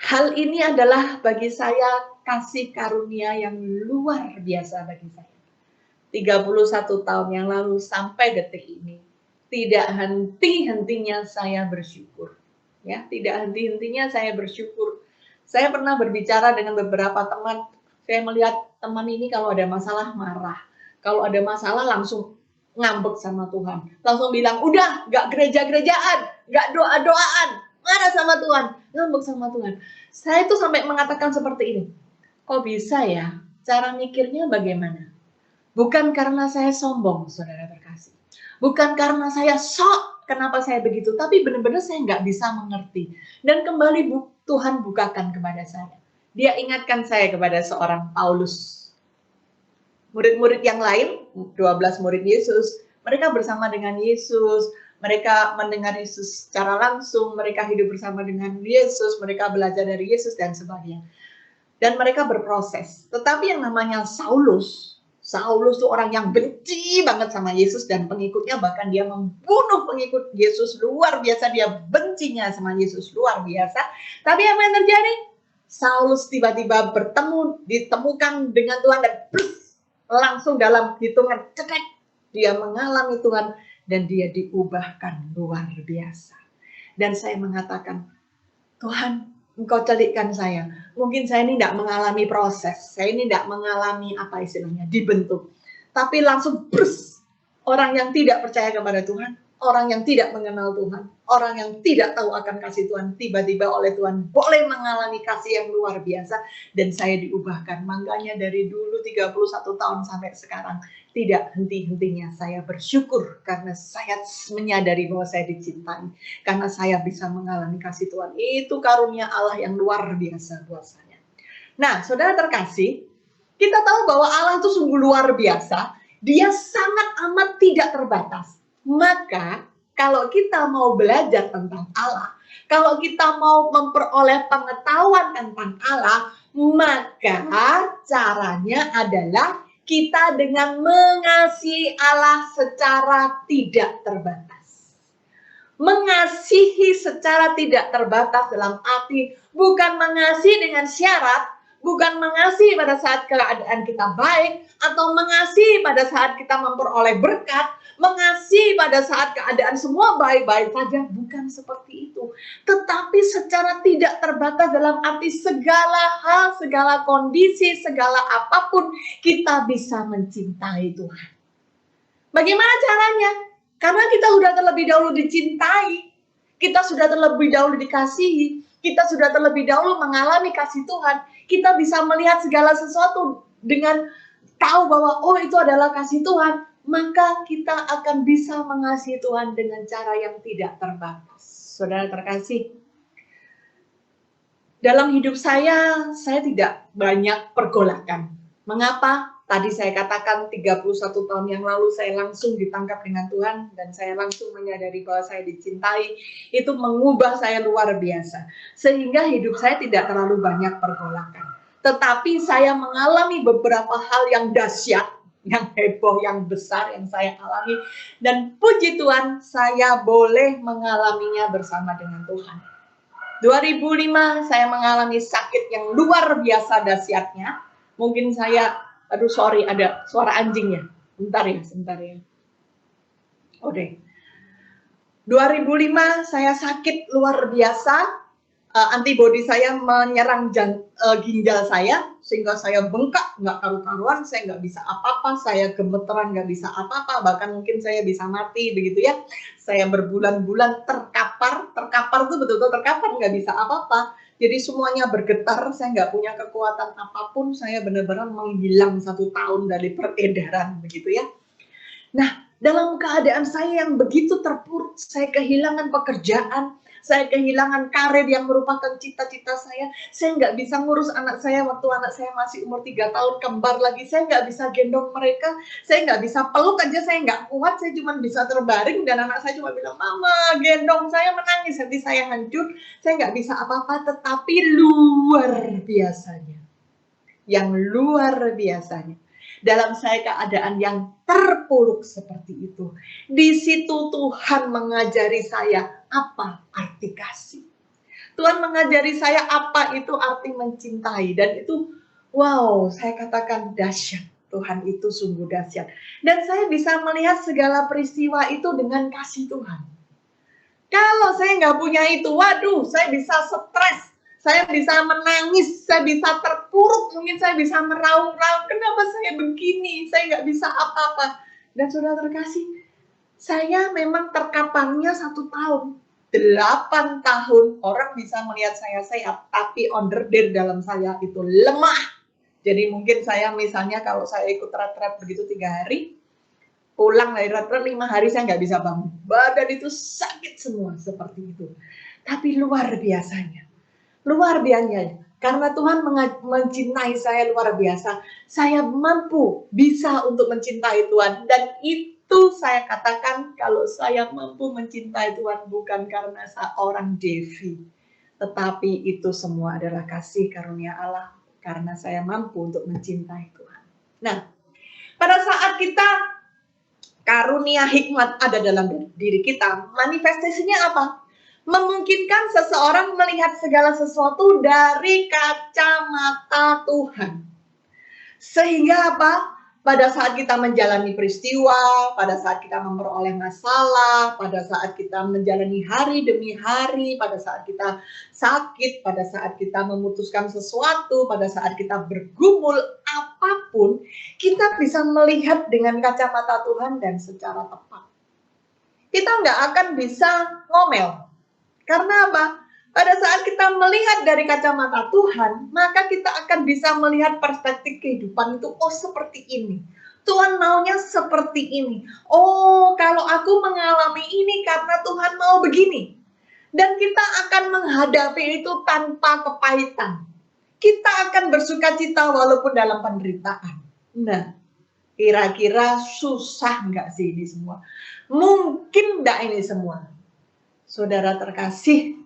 hal ini adalah bagi saya kasih karunia yang luar biasa bagi saya. 31 tahun yang lalu sampai detik ini, tidak henti-hentinya saya bersyukur. Ya, tidak henti-hentinya saya bersyukur. Saya pernah berbicara dengan beberapa teman. Saya melihat teman ini kalau ada masalah marah. Kalau ada masalah langsung ngambek sama Tuhan. Langsung bilang, udah gak gereja-gerejaan, gak doa-doaan. Marah sama Tuhan, ngambek sama Tuhan. Saya tuh sampai mengatakan seperti ini. Kok bisa ya? Cara mikirnya bagaimana? Bukan karena saya sombong, saudara terkasih. Bukan karena saya sok, kenapa saya begitu. Tapi benar-benar saya nggak bisa mengerti. Dan kembali Tuhan bukakan kepada saya. Dia ingatkan saya kepada seorang Paulus. Murid-murid yang lain, 12 murid Yesus, mereka bersama dengan Yesus. Mereka mendengar Yesus secara langsung. Mereka hidup bersama dengan Yesus. Mereka belajar dari Yesus dan sebagainya. Dan mereka berproses. Tetapi yang namanya Saulus itu orang yang benci banget sama Yesus dan pengikutnya, bahkan dia membunuh pengikut Yesus luar biasa, dia bencinya sama Yesus luar biasa. Tapi apa yang terjadi? Saulus tiba-tiba ditemukan dengan Tuhan dan langsung dalam hitungan cetek dia mengalami Tuhan dan dia diubahkan luar biasa. Dan saya mengatakan, Tuhan, Engkau celikkan saya. Mungkin saya ini tidak mengalami proses. Saya ini tidak mengalami dibentuk. Tapi langsung orang yang tidak percaya kepada Tuhan, orang yang tidak mengenal Tuhan, orang yang tidak tahu akan kasih Tuhan, tiba-tiba oleh Tuhan boleh mengalami kasih yang luar biasa. Dan saya diubahkan. Makanya dari dulu 31 tahun sampai sekarang, tidak henti-hentinya saya bersyukur karena saya menyadari bahwa saya dicintai. Karena saya bisa mengalami kasih Tuhan. Itu karunia Allah yang luar biasa buat saya. Nah, saudara terkasih, kita tahu bahwa Allah itu sungguh luar biasa. Dia sangat amat tidak terbatas. Maka, kalau kita mau belajar tentang Allah, kalau kita mau memperoleh pengetahuan tentang Allah, maka caranya adalah kita dengan mengasihi Allah secara tidak terbatas. Mengasihi secara tidak terbatas dalam arti bukan mengasihi dengan syarat, bukan mengasihi pada saat keadaan kita baik, atau mengasihi pada saat kita memperoleh berkat, mengasihi pada saat keadaan semua baik-baik saja, bukan seperti itu. Tetapi secara tidak terbatas dalam arti segala hal, segala kondisi, segala apapun, kita bisa mencintai Tuhan. Bagaimana caranya? Karena kita sudah terlebih dahulu dicintai, kita sudah terlebih dahulu dikasihi, kita sudah terlebih dahulu mengalami kasih Tuhan, kita bisa melihat segala sesuatu dengan tahu bahwa oh itu adalah kasih Tuhan, maka kita akan bisa mengasihi Tuhan dengan cara yang tidak terbatas. Saudara terkasih, dalam hidup saya tidak banyak pergolakan. Mengapa? Tadi saya katakan 31 tahun yang lalu saya langsung ditangkap dengan Tuhan dan saya langsung menyadari bahwa saya dicintai. Itu mengubah saya luar biasa. Sehingga hidup saya tidak terlalu banyak pergolakan. Tetapi saya mengalami beberapa hal yang dahsyat, yang heboh, yang besar yang saya alami. Dan puji Tuhan, saya boleh mengalaminya bersama dengan Tuhan. 2005 saya mengalami sakit yang luar biasa dahsyatnya. Mungkin saya, aduh sorry ada suara anjingnya. Sebentar ya. Oke. 2005 saya sakit luar biasa. Antibodi saya menyerang ginjal saya sehingga saya bengkak, nggak karu-karuan, saya nggak bisa apa-apa, saya gemeteran, nggak bisa apa-apa, bahkan mungkin saya bisa mati begitu ya. Saya berbulan-bulan terkapar itu betul-betul terkapar, nggak bisa apa-apa. Jadi semuanya bergetar, saya nggak punya kekuatan apapun, saya benar-benar menghilang 1 tahun dari peredaran begitu ya. Nah, dalam keadaan saya yang begitu terpuruk, saya kehilangan pekerjaan, saya kehilangan karir yang merupakan cita-cita saya nggak bisa ngurus anak saya waktu anak saya masih umur 3 tahun kembar lagi, saya nggak bisa gendong mereka, saya nggak bisa peluk aja, saya nggak kuat, saya cuma bisa terbaring dan anak saya cuma bilang, mama gendong, saya menangis, hati saya hancur, saya nggak bisa apa-apa, tetapi luar biasanya, yang luar biasanya, dalam saya keadaan yang terpuruk seperti itu, di situ Tuhan mengajari saya apa arti kasih. Tuhan mengajari saya apa itu arti mencintai, dan itu wow, saya katakan dahsyat. Tuhan itu sungguh dahsyat. Dan saya bisa melihat segala peristiwa itu dengan kasih Tuhan. Kalau saya nggak punya itu, waduh, saya bisa stres. Saya bisa menangis, saya bisa terpuruk, mungkin saya bisa meraung-raung, kenapa saya begini, saya nggak bisa apa-apa. Dan saudara terkasih, saya memang terkaparnya 1 tahun, 8 tahun, orang bisa melihat saya sehat, tapi onderdir dalam saya itu lemah. Jadi mungkin saya misalnya kalau saya ikut retret begitu 3 hari, pulang dari retret 5 hari saya nggak bisa bangun. Badan itu sakit semua seperti itu. Tapi luar biasanya. Luar biasa, karena Tuhan mencintai saya luar biasa, saya mampu bisa untuk mencintai Tuhan, dan itu saya katakan kalau saya mampu mencintai Tuhan bukan karena seorang Devi, tetapi itu semua adalah kasih karunia Allah, karena saya mampu untuk mencintai Tuhan. Nah, pada saat kita karunia hikmat ada dalam diri kita, manifestasinya apa? Memungkinkan seseorang melihat segala sesuatu dari kacamata Tuhan. Sehingga apa? Pada saat kita menjalani peristiwa, pada saat kita memperoleh masalah, pada saat kita menjalani hari demi hari, pada saat kita sakit, pada saat kita memutuskan sesuatu, pada saat kita bergumul apapun, kita bisa melihat dengan kacamata Tuhan dan secara tepat. Kita nggak akan bisa ngomel. Karena apa? Pada saat kita melihat dari kacamata Tuhan, maka kita akan bisa melihat perspektif kehidupan itu, oh seperti ini. Tuhan maunya seperti ini. Oh, kalau aku mengalami ini karena Tuhan mau begini. Dan kita akan menghadapi itu tanpa kepahitan. Kita akan bersuka cita walaupun dalam penderitaan. Nah, kira-kira susah nggak sih ini semua? Mungkin nggak ini semua? Saudara terkasih,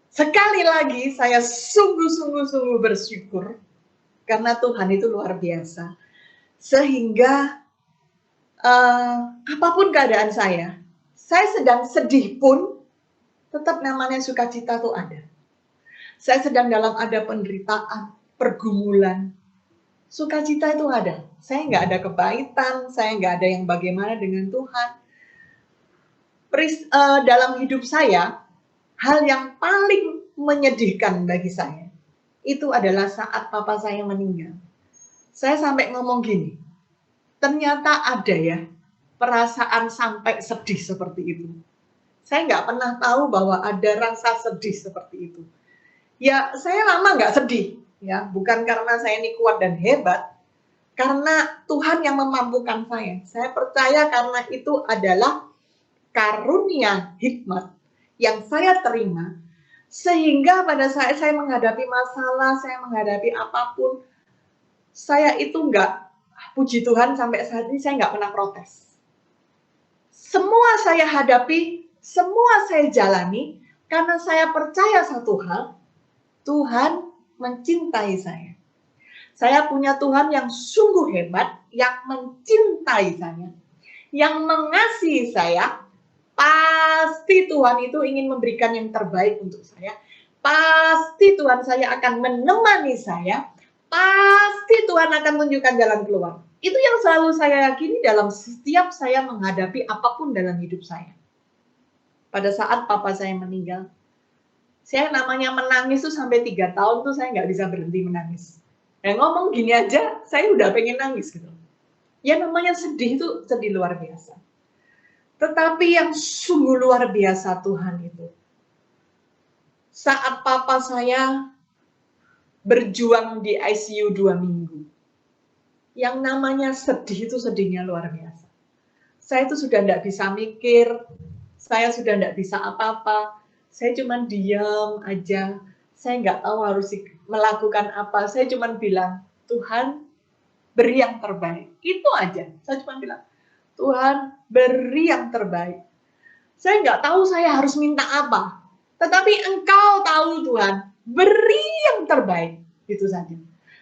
sekali lagi saya sungguh-sungguh bersyukur karena Tuhan itu luar biasa. Sehingga apapun keadaan saya sedang sedih pun tetap namanya sukacita itu ada. Saya sedang dalam ada penderitaan, pergumulan, sukacita itu ada. Saya nggak ada kepahitan, saya nggak ada yang bagaimana dengan Tuhan. Dalam hidup saya, hal yang paling menyedihkan bagi saya, itu adalah saat papa saya meninggal. Saya sampai ngomong gini, ternyata ada ya perasaan sampai sedih seperti itu. Saya nggak pernah tahu bahwa ada rasa sedih seperti itu. Ya, saya lama nggak sedih, ya, bukan karena saya ini kuat dan hebat, karena Tuhan yang memampukan saya. Saya percaya karena itu adalah karunia hikmat yang saya terima, sehingga pada saat saya menghadapi masalah, saya menghadapi apapun, saya itu nggak, puji Tuhan sampai saat ini saya nggak pernah protes. Semua saya hadapi, semua saya jalani, karena saya percaya satu hal, Tuhan mencintai saya. Saya punya Tuhan yang sungguh hebat, yang mencintai saya, yang mengasihi saya. Pasti Tuhan itu ingin memberikan yang terbaik untuk saya. Pasti Tuhan saya akan menemani saya. Pasti Tuhan akan menunjukkan jalan keluar. Itu yang selalu saya yakini dalam setiap saya menghadapi apapun dalam hidup saya. Pada saat papa saya meninggal, saya namanya menangis tuh sampai 3 tahun tuh saya nggak bisa berhenti menangis. Ngomong gini aja, saya udah pengen nangis gitu. Ya namanya sedih itu sedih luar biasa. Tetapi yang sungguh luar biasa Tuhan itu, saat papa saya berjuang di ICU 2 minggu, yang namanya sedih itu sedihnya luar biasa. Saya itu sudah tidak bisa mikir, saya sudah tidak bisa apa-apa, saya cuma diam aja, saya nggak tahu harus melakukan apa, saya cuma bilang, Tuhan beri yang terbaik, itu aja, saya cuma bilang, Tuhan beri yang terbaik. Saya nggak tahu saya harus minta apa, tetapi Engkau tahu Tuhan, beri yang terbaik, itu saja.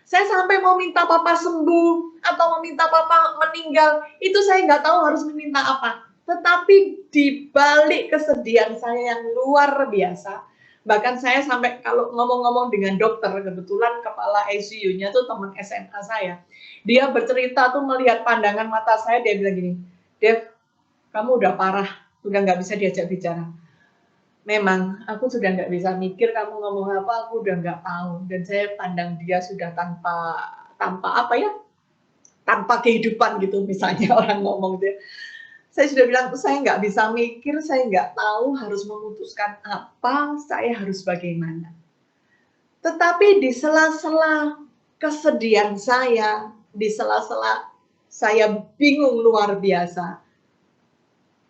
Saya sampai mau minta papa sembuh, atau mau minta papa meninggal, itu saya nggak tahu harus meminta apa. Tetapi di balik kesedihan saya yang luar biasa, bahkan saya sampai kalau ngomong-ngomong dengan dokter, kebetulan kepala ICU-nya tuh teman SMA saya, dia bercerita tuh melihat pandangan mata saya, dia bilang gini, Dev, kamu udah parah, udah nggak bisa diajak bicara. Memang aku sudah nggak bisa mikir kamu ngomong apa, aku udah nggak tahu. Dan saya pandang dia sudah tanpa apa ya, tanpa kehidupan gitu misalnya orang ngomong dia. Saya sudah bilang, saya nggak bisa mikir, saya nggak tahu harus memutuskan apa, saya harus bagaimana. Tetapi di sela-sela kesedihan saya, di sela-sela saya bingung luar biasa,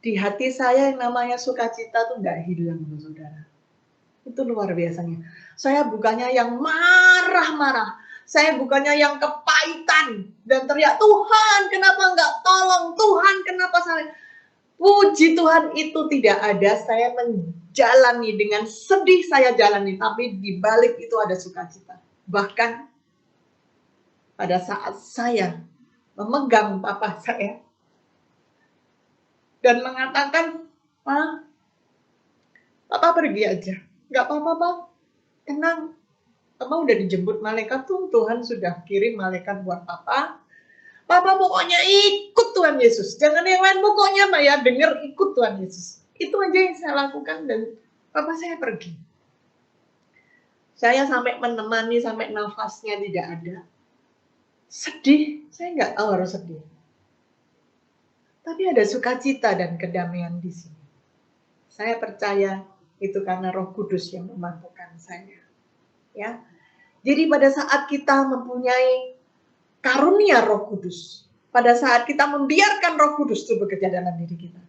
di hati saya yang namanya sukacita tuh nggak hilang, saudara. Itu luar biasanya. Saya bukannya yang marah-marah, saya bukannya yang kepahitan dan teriak, Tuhan kenapa nggak tolong, Tuhan kenapa saya... Puji Tuhan itu tidak ada, saya menjalani dengan sedih saya jalani, tapi di balik itu ada sukacita. Bahkan pada saat saya memegang papa saya dan mengatakan, Papa pergi aja, nggak apa-apa, Pak, tenang. Papa udah dijemput malaikat tuh, Tuhan sudah kirim malaikat buat Papa. Papa pokoknya ikut Tuhan Yesus, jangan yang lain, pokoknya Pak ya, dengar ikut Tuhan Yesus. Itu aja yang saya lakukan dan Papa saya pergi. Saya sampai menemani, sampai nafasnya tidak ada. Sedih, saya nggak tahu harus sedih. Tapi ada sukacita dan kedamaian di sini. Saya percaya itu karena Roh Kudus yang memampukan saya. Ya, jadi pada saat kita mempunyai karunia Roh Kudus, pada saat kita membiarkan Roh Kudus itu bekerja dalam diri kita,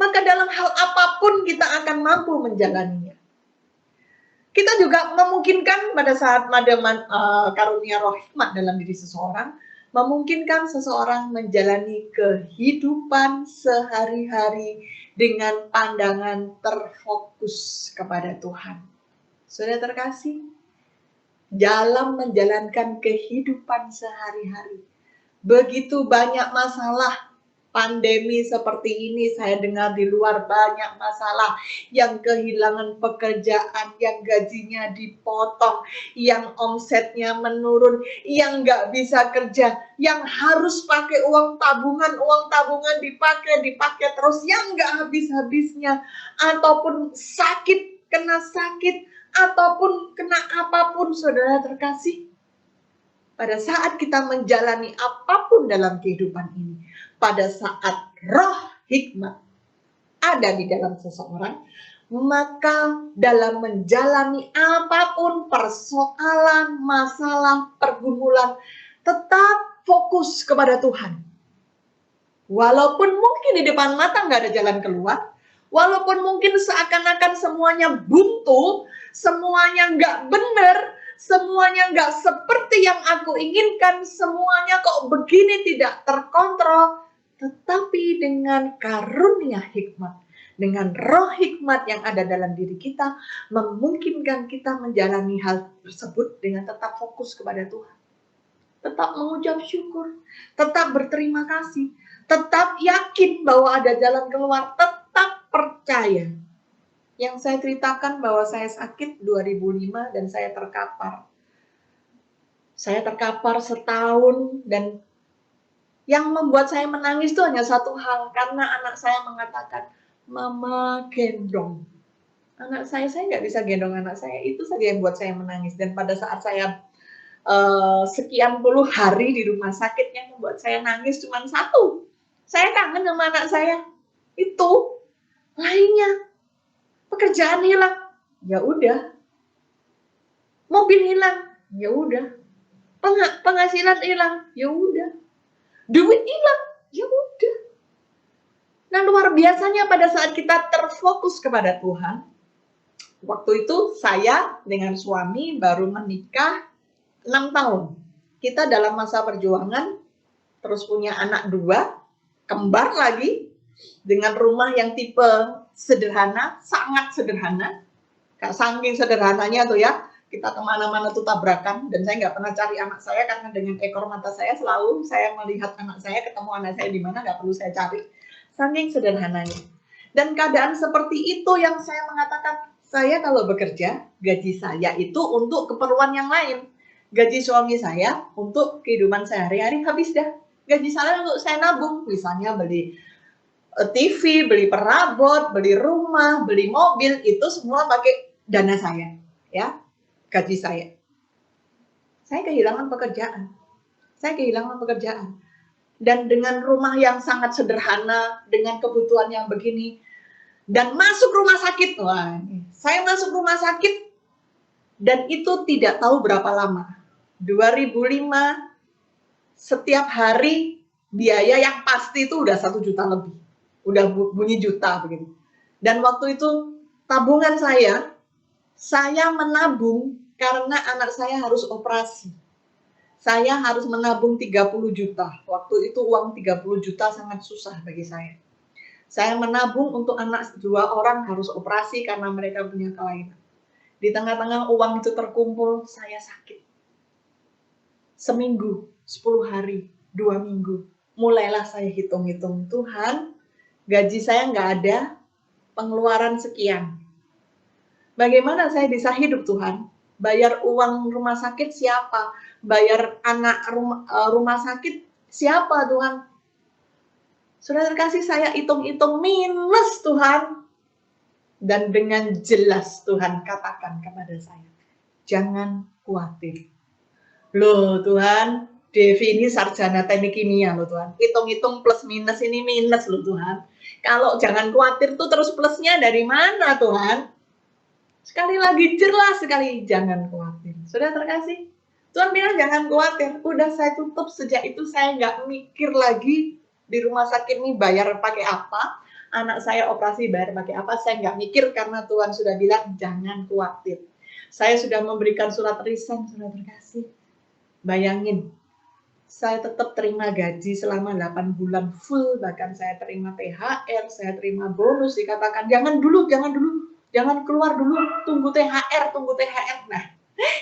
maka dalam hal apapun kita akan mampu menjalaninya. Kita juga memungkinkan pada saat ada karunia Roh Hikmat dalam diri seseorang, memungkinkan seseorang menjalani kehidupan sehari-hari dengan pandangan terfokus kepada Tuhan. Saudara terkasih, dalam menjalankan kehidupan sehari-hari, begitu banyak masalah. Pandemi seperti ini, saya dengar di luar banyak masalah, yang kehilangan pekerjaan, yang gajinya dipotong, yang omsetnya menurun, yang nggak bisa kerja, yang harus pakai uang tabungan dipakai terus, yang nggak habis-habisnya, ataupun kena sakit, ataupun kena apapun, saudara terkasih. pada saat kita menjalani apapun dalam kehidupan ini, pada saat roh hikmat ada di dalam seseorang, maka dalam menjalani apapun persoalan, masalah, pergumulan, tetap fokus kepada Tuhan. Walaupun mungkin di depan mata nggak ada jalan keluar, walaupun mungkin seakan-akan semuanya buntu, semuanya nggak benar, semuanya nggak seperti yang aku inginkan, semuanya kok begini tidak terkontrol, tetapi dengan karunia hikmat, dengan roh hikmat yang ada dalam diri kita, memungkinkan kita menjalani hal tersebut dengan tetap fokus kepada Tuhan. Tetap mengucap syukur, tetap berterima kasih, tetap yakin bahwa ada jalan keluar, tetap percaya. Yang saya ceritakan bahwa saya sakit 2005 dan saya terkapar. Saya terkapar setahun dan yang membuat saya menangis itu hanya satu hal, karena anak saya mengatakan, "Mama gendong." Anak saya nggak bisa gendong anak saya, itu saja yang buat saya menangis. Dan pada saat saya sekian puluh hari di rumah sakit, yang membuat saya nangis cuma satu. Saya kangen sama anak saya. Itu lainnya. Pekerjaan hilang. Ya udah. Mobil hilang. Ya udah. Penghasilan hilang. Ya udah. Duit hilang. Ya udah. Nah, luar biasanya pada saat kita terfokus kepada Tuhan. Waktu itu saya dengan suami baru menikah 6 tahun. Kita dalam masa perjuangan, terus punya anak 2, kembar lagi, dengan rumah yang tipe sederhana, sangat sederhana. Saking sederhananya tuh ya, kita kemana-mana tuh tabrakan, dan saya nggak pernah cari anak saya, karena dengan ekor mata saya selalu saya melihat anak saya, ketemu anak saya di mana, nggak perlu saya cari. Saking sederhananya. Dan keadaan seperti itu yang saya mengatakan, saya kalau bekerja, gaji saya itu untuk keperluan yang lain. Gaji suami saya untuk kehidupan sehari-hari habis dah. Gaji saya untuk saya nabung, misalnya beli TV, beli perabot, beli rumah, beli mobil, itu semua pakai dana saya, ya, gaji saya. Saya kehilangan pekerjaan. Dan dengan rumah yang sangat sederhana, dengan kebutuhan yang begini, dan masuk rumah sakit, wah, saya masuk rumah sakit, dan itu tidak tahu berapa lama. 2005, setiap hari biaya yang pasti itu udah 1 juta lebih. Udah bunyi juta begitu. Dan waktu itu tabungan saya menabung karena anak saya harus operasi. Saya harus menabung 30 juta. Waktu itu uang 30 juta sangat susah bagi saya. Saya menabung untuk anak 2 orang harus operasi karena mereka punya kelainan. Di tengah-tengah uang itu terkumpul, saya sakit. Seminggu, 10 hari, 2 minggu. Mulailah saya hitung-hitung, Tuhan, gaji saya nggak ada, pengeluaran sekian. Bagaimana saya bisa hidup, Tuhan? Bayar uang rumah sakit siapa? Bayar anak rumah sakit siapa, Tuhan? Sudah terkasih, saya hitung-hitung minus, Tuhan. Dan dengan jelas Tuhan katakan kepada saya, jangan khawatir. Loh Tuhan, Devi ini sarjana teknik kimia loh Tuhan. Hitung-hitung plus minus ini minus loh Tuhan. Kalau jangan khawatir tuh terus plusnya dari mana Tuhan? Sekali lagi jelas sekali, jangan khawatir. Sudah terkasih? Tuhan bilang jangan khawatir. Udah saya tutup, sejak itu saya nggak mikir lagi di rumah sakit ini bayar pakai apa. Anak saya operasi bayar pakai apa, saya nggak mikir karena Tuhan sudah bilang jangan khawatir. Saya sudah memberikan surat resign, sudah terkasih. Bayangin, saya tetap terima gaji selama 8 bulan full, bahkan saya terima THR, saya terima bonus, dikatakan jangan dulu, jangan keluar dulu, tunggu THR. Nah,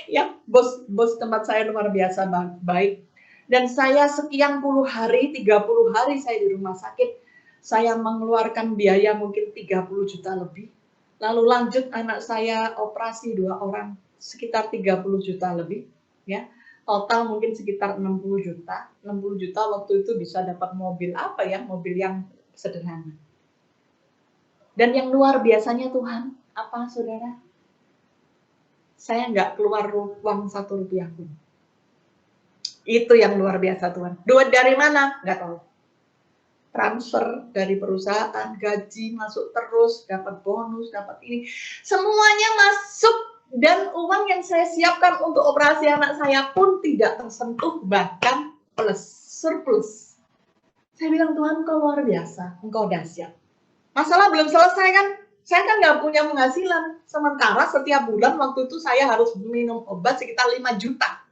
ya bos tempat saya luar biasa baik. Dan saya sekian puluh hari, 30 hari saya di rumah sakit, saya mengeluarkan biaya mungkin 30 juta lebih. Lalu lanjut anak saya operasi 2 orang, sekitar 30 juta lebih, ya. Total mungkin sekitar 60 juta. 60 juta waktu itu bisa dapat mobil apa ya? Mobil yang sederhana. Dan yang luar biasanya Tuhan, apa saudara? Saya nggak keluar uang 1 rupiah pun. Itu yang luar biasa Tuhan. Duit dari mana? Nggak tahu. Transfer dari perusahaan, gaji masuk terus, dapat bonus, dapat ini. Semuanya masuk dan uang yang saya siapkan untuk operasi anak saya pun tidak tersentuh, bahkan plus, surplus. Saya bilang, Tuhan Engkau luar biasa, Engkau dahsyat. Masalah belum selesai kan? Saya kan nggak punya penghasilan. Sementara setiap bulan waktu itu saya harus minum obat sekitar 5 juta.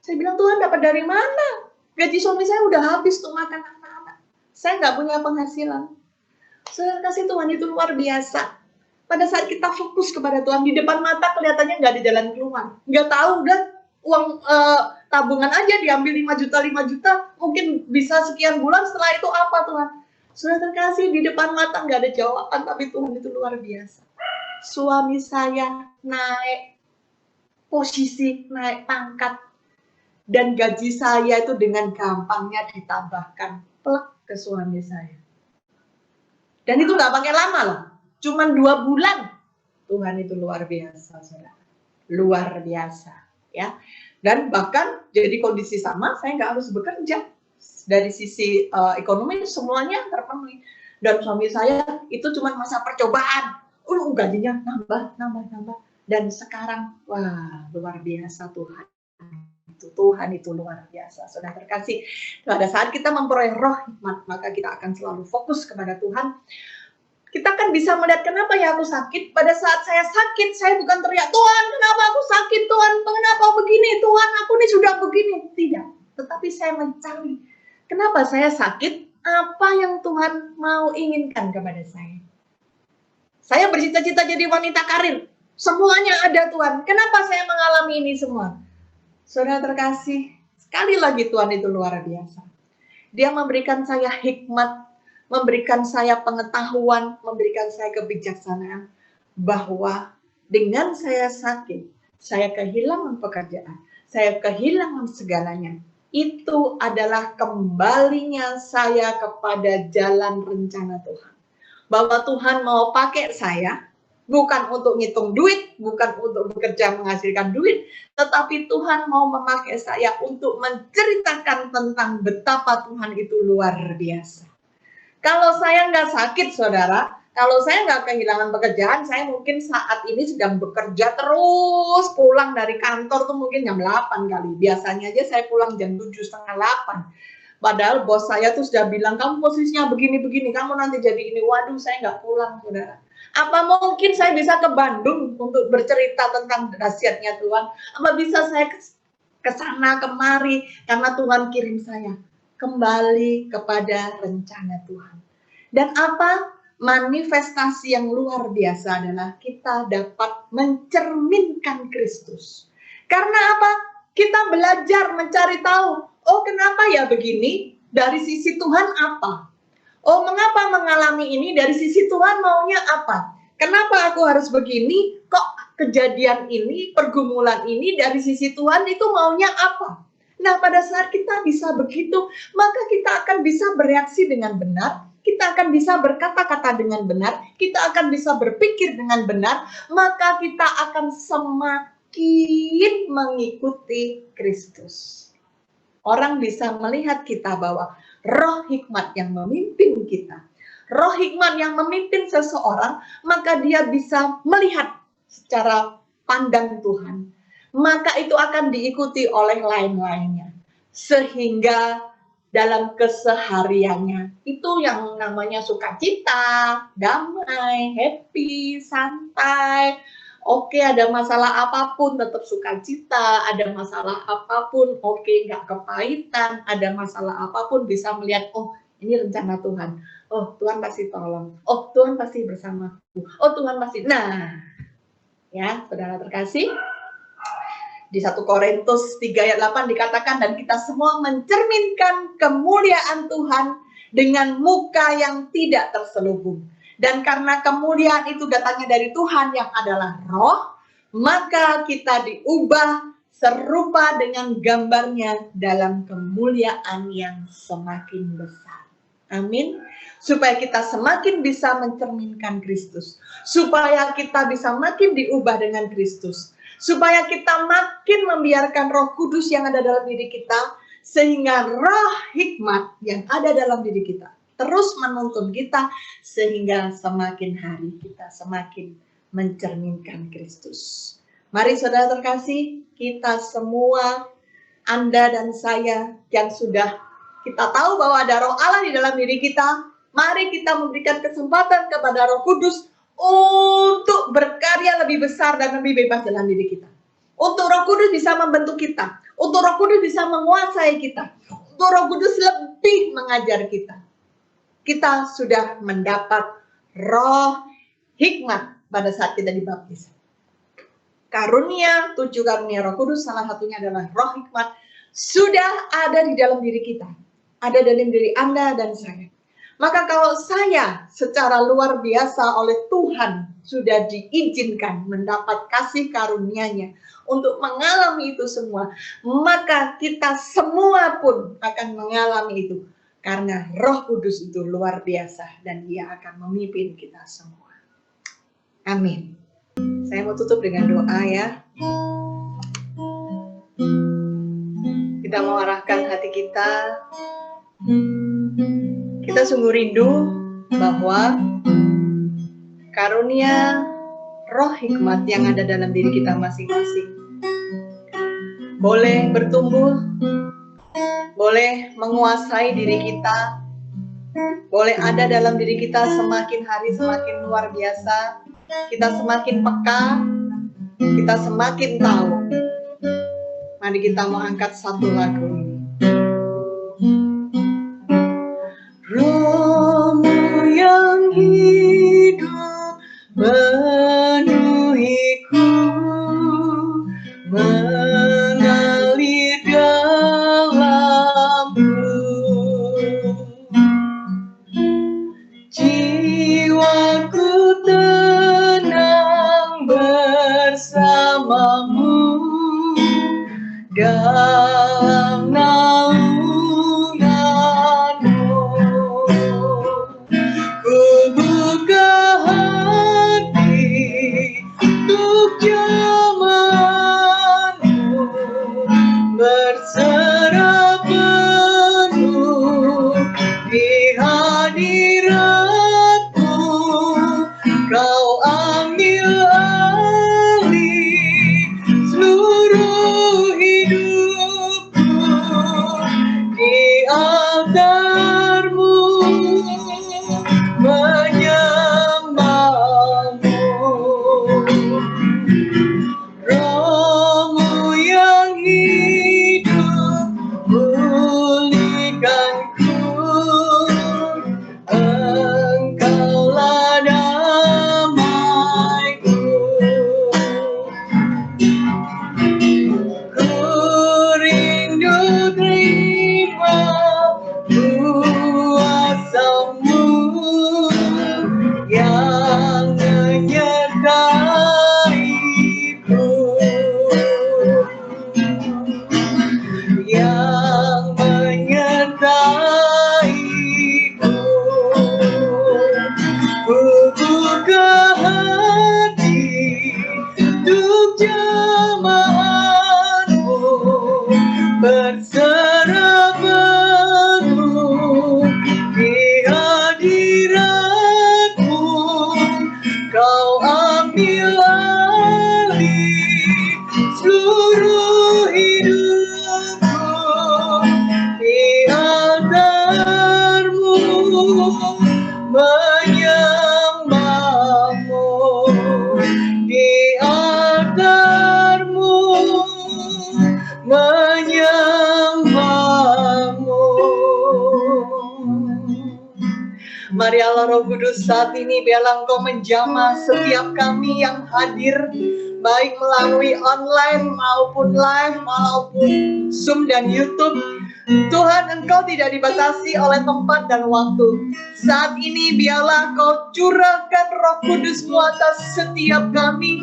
Saya bilang, Tuhan dapat dari mana? Gaji suami saya udah habis untuk makan anak-anak. Saya nggak punya penghasilan. Saudara kasih, Tuhan itu luar biasa. Pada saat kita fokus kepada Tuhan, di depan mata kelihatannya nggak ada jalan keluar. Nggak tahu, udah uang tabungan aja diambil 5 juta, mungkin bisa sekian bulan, setelah itu apa Tuhan? Saudara terkasih, di depan mata nggak ada jawaban, tapi Tuhan itu luar biasa. Suami saya naik posisi, naik pangkat, dan gaji saya itu dengan gampangnya ditambahkan plek ke suami saya. Dan itu nggak pakai lama loh, cuman 2 bulan. Tuhan itu luar biasa, saudara. Luar biasa, ya. Dan bahkan jadi kondisi sama, saya nggak harus bekerja. Dari sisi ekonomi semuanya terpenuhi. Dan suami saya itu cuma masa percobaan. Gajinya nambah. Dan sekarang, wah, luar biasa Tuhan. Tuhan itu luar biasa. Saudara terkasih, pada saat kita memperoleh roh hikmat, maka kita akan selalu fokus kepada Tuhan. Kita kan bisa melihat, kenapa ya aku sakit? Pada saat saya sakit, saya bukan teriak, Tuhan kenapa aku sakit? Tuhan kenapa begini? Tuhan aku ini sudah begini. Tidak, tetapi saya mencari, kenapa saya sakit? Apa yang Tuhan mau inginkan kepada saya? Saya bercita-cita jadi wanita karir. Semuanya ada Tuhan. Kenapa saya mengalami ini semua? Saudara terkasih, sekali lagi Tuhan itu luar biasa. Dia memberikan saya hikmat, memberikan saya pengetahuan, memberikan saya kebijaksanaan, bahwa dengan saya sakit, saya kehilangan pekerjaan, saya kehilangan segalanya. Itu adalah kembalinya saya kepada jalan rencana Tuhan. Bahwa Tuhan mau pakai saya, bukan untuk ngitung duit, bukan untuk bekerja menghasilkan duit, tetapi Tuhan mau memakai saya untuk menceritakan tentang betapa Tuhan itu luar biasa. Kalau saya nggak sakit, saudara, kalau saya nggak kehilangan pekerjaan, saya mungkin saat ini sedang bekerja terus, pulang dari kantor tuh mungkin jam 8 kali. Biasanya aja saya pulang jam 7, setengah 8. Padahal bos saya tuh sudah bilang, kamu posisinya begini-begini, kamu nanti jadi ini. Waduh, saya nggak pulang, saudara. Apa mungkin saya bisa ke Bandung untuk bercerita tentang dahsyatnya Tuhan? Apa bisa saya ke sana kemari karena Tuhan kirim saya kembali kepada rencana Tuhan? Dan apa manifestasi yang luar biasa adalah kita dapat mencerminkan Kristus. Karena apa? Kita belajar mencari tahu, oh kenapa ya begini? Dari sisi Tuhan apa? Oh, mengapa mengalami ini? Dari sisi Tuhan maunya apa? Kenapa aku harus begini? Kok kejadian ini, pergumulan ini dari sisi Tuhan itu maunya apa? Nah, pada saat kita bisa begitu, maka kita akan bisa bereaksi dengan benar, kita akan bisa berkata-kata dengan benar, kita akan bisa berpikir dengan benar, maka kita akan semakin mengikuti Kristus. Orang bisa melihat kita bahwa roh hikmat yang memimpin kita, roh hikmat yang memimpin seseorang, maka dia bisa melihat secara pandang Tuhan. Maka itu akan diikuti oleh lain-lainnya. Sehingga dalam kesehariannya, itu yang namanya sukacita, damai, happy, santai. Oke, ada masalah apapun tetap sukacita, ada masalah apapun oke nggak kepahitan, ada masalah apapun bisa melihat, oh ini rencana Tuhan, oh Tuhan pasti tolong, oh Tuhan pasti bersamaku, oh Tuhan pasti. Nah, ya saudara terkasih, di 1 Korintus 3 ayat 8 dikatakan, dan kita semua mencerminkan kemuliaan Tuhan dengan muka yang tidak terselubung. Dan karena kemuliaan itu datangnya dari Tuhan yang adalah roh, maka kita diubah serupa dengan gambarnya dalam kemuliaan yang semakin besar. Amin. Supaya kita semakin bisa mencerminkan Kristus. Supaya kita bisa makin diubah dengan Kristus. Supaya kita makin membiarkan Roh Kudus yang ada dalam diri kita sehingga roh hikmat yang ada dalam diri kita terus menuntun kita, sehingga semakin hari kita semakin mencerminkan Kristus. Mari saudara terkasih, kita semua, Anda dan saya yang sudah kita tahu bahwa ada roh Allah di dalam diri kita, mari kita memberikan kesempatan kepada Roh Kudus untuk berkarya lebih besar dan lebih bebas dalam diri kita. Untuk Roh Kudus bisa membentuk kita, untuk Roh Kudus bisa menguasai kita, untuk Roh Kudus lebih mengajar kita. Kita sudah mendapat roh hikmat pada saat kita dibaptis. Karunia, 7 karunia Roh Kudus, salah satunya adalah roh hikmat, sudah ada di dalam diri kita. Ada dalam diri Anda dan saya. Maka kalau saya secara luar biasa oleh Tuhan sudah diizinkan mendapat kasih karunia-Nya untuk mengalami itu semua, maka kita semua pun akan mengalami itu. Karena Roh Kudus itu luar biasa dan Dia akan memimpin kita semua. Amin. Saya mau tutup dengan doa ya. Kita mau arahkan hati kita. Kita sungguh rindu bahwa karunia roh hikmat yang ada dalam diri kita masing-masing boleh bertumbuh, boleh menguasai diri kita, boleh ada dalam diri kita semakin hari semakin luar biasa, kita semakin peka, kita semakin tahu. Mari kita mau angkat satu lagu ini. Roh-Mu yang hidup penuhiku, mengalir dalamku, jiwaku tenang bersamamu dalam naunganmu. Ku buka hati untuk zamanmu, berserah penuh di hadiratmu. Kau ambil alih seluruh hidupku di altarmu, menyembahmu. Roh-Mu yang hidup pulihkanku, Engkaulah damaiku. Ku rindu terima kuasa-Mu yang menyertaiku, yang menyertaiku. Ku buka hati untuk jamaah-Mu, berserah penuh di hadirat-Mu. Kau ambil alih seluruh hidupku di altar-Mu, menyembahmu di altar-Mu, menyembahmu. Mari Allah Roh Kudus saat ini biarlah Engkau menjamah setiap kami yang hadir, baik melalui online maupun live maupun Zoom dan YouTube. Tuhan, Engkau tidak dibatasi oleh tempat dan waktu. Saat ini biarlah Kau curahkan Roh Kudus-Mu atas setiap kami,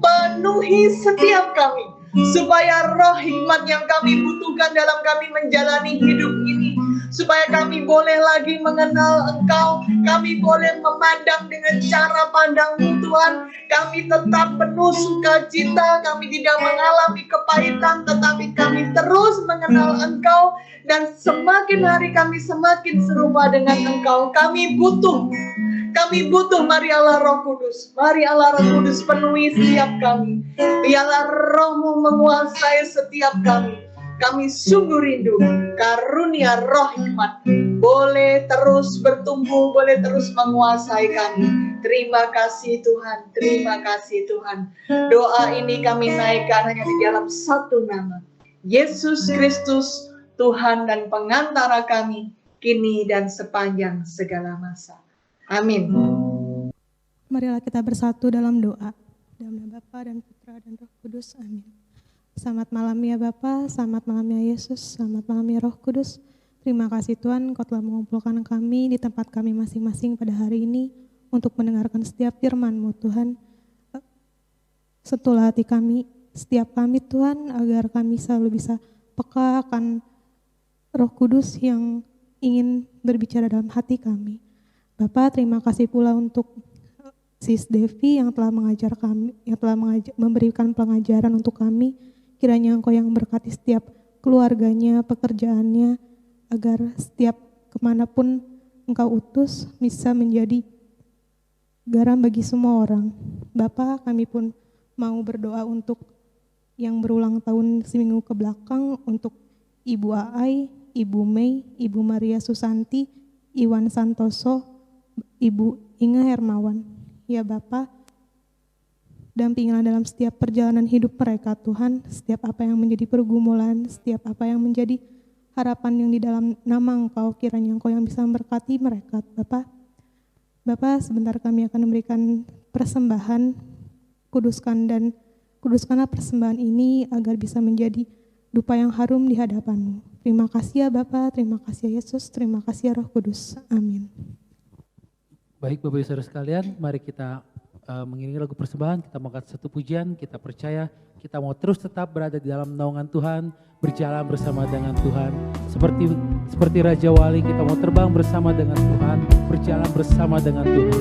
penuhi setiap kami, supaya roh hikmat yang kami butuhkan dalam kami menjalani hidup ini supaya kami boleh lagi mengenal Engkau, kami boleh memandang dengan cara pandang-Mu Tuhan, kami tetap penuh sukacita, kami tidak mengalami kepahitan, tetapi kami terus mengenal Engkau, dan semakin hari kami semakin serupa dengan Engkau. Kami butuh, mari Allah Roh Kudus, mari Allah Roh Kudus penuhi setiap kami, biarlah Roh-Mu menguasai setiap kami. Kami sungguh rindu karunia roh hikmat boleh terus bertumbuh, boleh terus menguasai kami. Terima kasih Tuhan, terima kasih Tuhan. Doa ini kami naikkan hanya di dalam satu nama, Yesus Kristus, Tuhan dan pengantara kami, kini dan sepanjang segala masa. Amin. Marilah kita bersatu dalam doa. Dalam nama Bapa dan Putra dan Roh Kudus. Amin. Selamat malam ya Bapa, selamat malam ya Yesus, selamat malam ya Roh Kudus. Terima kasih Tuhan, Kau telah mengumpulkan kami di tempat kami masing-masing pada hari ini untuk mendengarkan setiap firman-Mu Tuhan. Sentuhlah hati kami, setiap kami Tuhan, agar kami selalu bisa peka akan Roh Kudus yang ingin berbicara dalam hati kami. Bapa, terima kasih pula untuk Sis Devi yang telah mengajar kami, yang telah memberikan pengajaran untuk kami. Kiranya Engkau yang berkati setiap keluarganya, pekerjaannya, agar setiap kemanapun Engkau utus bisa menjadi garam bagi semua orang. Bapa, kami pun mau berdoa untuk yang berulang tahun seminggu ke belakang, untuk Ibu Aai, Ibu Mei, Ibu Maria Susanti, Iwan Santoso, Ibu Inge Hermawan. Ya Bapa, dampingilah dalam setiap perjalanan hidup mereka Tuhan, setiap apa yang menjadi pergumulan, setiap apa yang menjadi harapan yang di dalam nama Engkau, kiranya Engkau yang bisa memberkati mereka Bapa. Bapa, sebentar kami akan memberikan persembahan, kuduskanlah persembahan ini agar bisa menjadi dupa yang harum di hadapan-Mu. Terima kasih ya Bapa, terima kasih ya Yesus, terima kasih ya Roh Kudus. Amin. Baik Bapak Ibu Saudara sekalian, mari kita mengiringi lagu persembahan, kita mau angkat satu pujian, kita percaya kita mau terus tetap berada di dalam naungan Tuhan, berjalan bersama dengan Tuhan. Seperti Raja Wali, kita mau terbang bersama dengan Tuhan, berjalan bersama dengan Tuhan.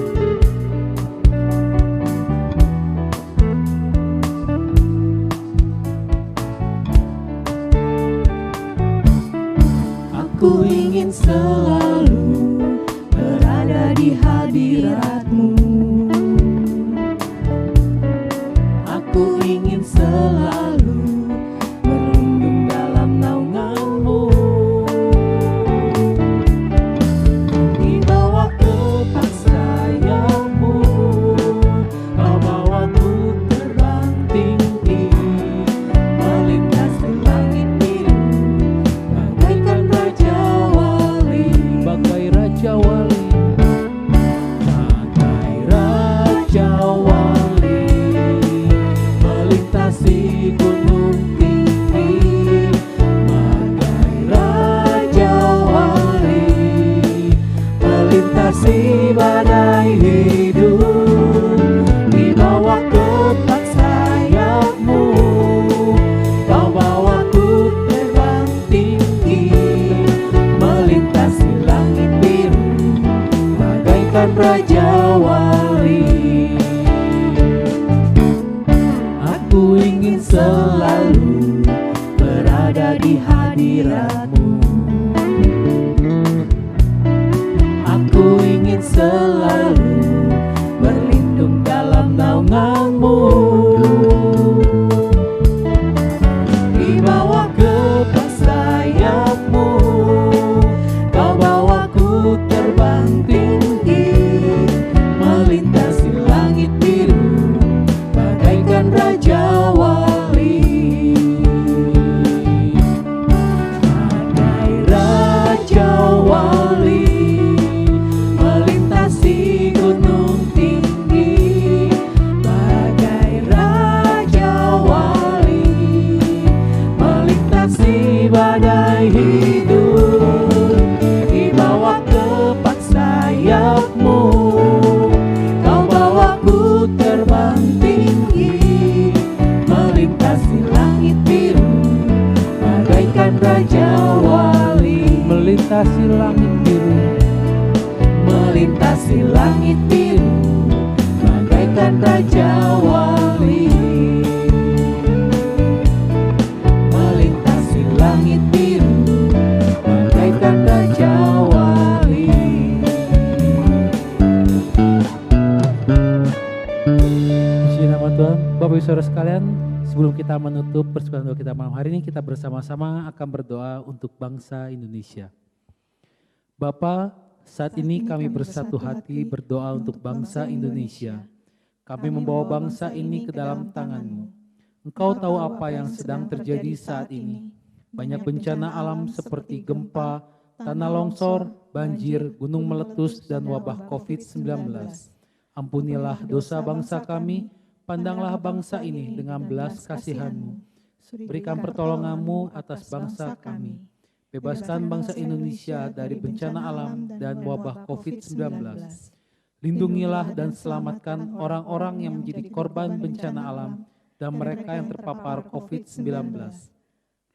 Aku ingin selalu berada di hadirat-Mu. Aku ingin selalu berlindung dalam naungan-Mu. Di bawah kepak sayap-Mu, Kau bawaku terbang tinggi, melintasi langit biru, bagaikan Raja Wali. Bagai Raja Wali, Bagai Raja Wali, melintasi gunung tinggi. Bagai Raja Wali, melintasi badai hidup. Di bawah kepak sayap-Mu, Kau bawaku terbang tinggi, melintasi langit biru, bagaikan Raja Wali. Aku ingin selalu berada di hadirat-Mu. Aku ingin selalu berlindung dalam naungan-Mu. Di bawah kepak sayap-Mu, Kau bawaku terbang tinggi, melintasi langit biru, bagaikan Raja Wali. Bagai Raja Wali, melintasi biru, melintasi langit biru, bagaikan Raja Wali. Melintasi langit biru, bagaikan Raja Wali. Puji nama Tuhan. Bapak Ibu Saudara sekalian, sebelum kita menutup persekutuan doa kita malam hari ini, kita bersama-sama akan berdoa untuk bangsa Indonesia. Bapa, saat ini kami bersatu hati berdoa untuk bangsa Indonesia. Kami membawa bangsa ini ke dalam tangan-Mu. Engkau tahu apa yang sedang terjadi saat ini. Banyak bencana alam seperti gempa, tanah longsor, banjir, gunung meletus, dan wabah COVID-19. Ampunilah dosa bangsa kami, pandanglah bangsa ini dengan belas kasihan-Mu. Berikan pertolongan-Mu atas bangsa kami. Bebaskan bangsa Indonesia dari bencana alam dan wabah COVID-19. Lindungilah dan selamatkan orang-orang yang menjadi korban bencana alam dan mereka yang terpapar COVID-19.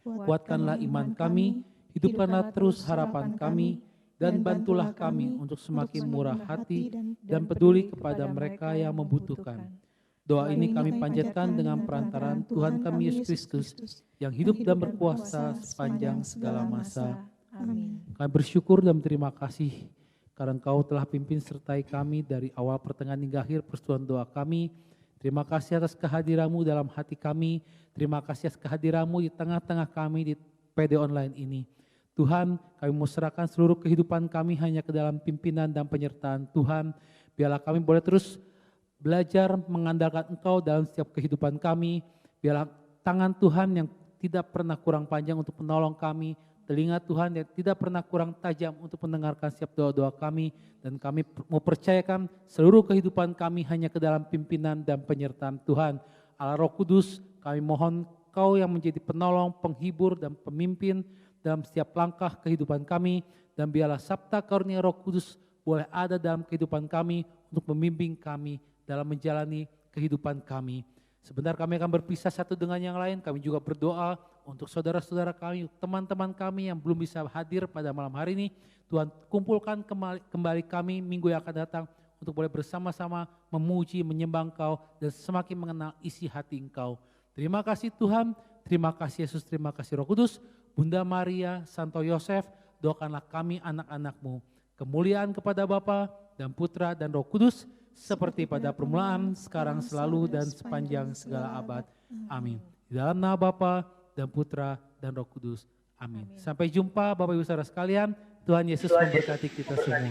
Kuatkanlah iman kami, hidupkanlah terus harapan kami, dan bantulah kami untuk semakin murah hati dan peduli kepada mereka yang membutuhkan. Doa ini kami panjatkan dengan perantaraan Tuhan kami Yesus Kristus yang hidup dan berkuasa sepanjang segala masa. Amin. Kami bersyukur dan berterima kasih karena Engkau telah pimpin sertai kami dari awal pertengahan hingga akhir persekutuan doa kami. Terima kasih atas kehadiran-Mu dalam hati kami. Terima kasih atas kehadiran-Mu di tengah-tengah kami di PD online ini. Tuhan, kami mau serahkan seluruh kehidupan kami hanya ke dalam pimpinan dan penyertaan Tuhan. Biarlah kami boleh terus belajar mengandalkan Engkau dalam setiap kehidupan kami. Biarlah tangan Tuhan yang tidak pernah kurang panjang untuk menolong kami, telinga Tuhan yang tidak pernah kurang tajam untuk mendengarkan setiap doa-doa kami, dan kami mau percayakan seluruh kehidupan kami hanya ke dalam pimpinan dan penyertaan Tuhan. Allah Roh Kudus, kami mohon Kau yang menjadi penolong, penghibur, dan pemimpin dalam setiap langkah kehidupan kami, dan biarlah sabta karunia Roh Kudus boleh ada dalam kehidupan kami untuk membimbing kami dalam menjalani kehidupan kami. Sebentar kami akan berpisah satu dengan yang lain. Kami juga berdoa untuk saudara-saudara kami, teman-teman kami yang belum bisa hadir pada malam hari ini. Tuhan, kumpulkan kembali kami minggu yang akan datang untuk boleh bersama-sama memuji, menyembah Engkau, dan semakin mengenal isi hati Engkau. Terima kasih Tuhan, terima kasih Yesus, terima kasih Roh Kudus. Bunda Maria, Santo Yosef, doakanlah kami anak-anak-Mu. Kemuliaan kepada Bapa dan Putra dan Roh Kudus, seperti pada permulaan, sekarang, selalu, dan sepanjang segala abad. Amin. Di dalam nama Bapa dan Putra dan Roh Kudus. Amin. Sampai jumpa Bapak Ibu Saudara sekalian. Tuhan Yesus memberkati kita semua.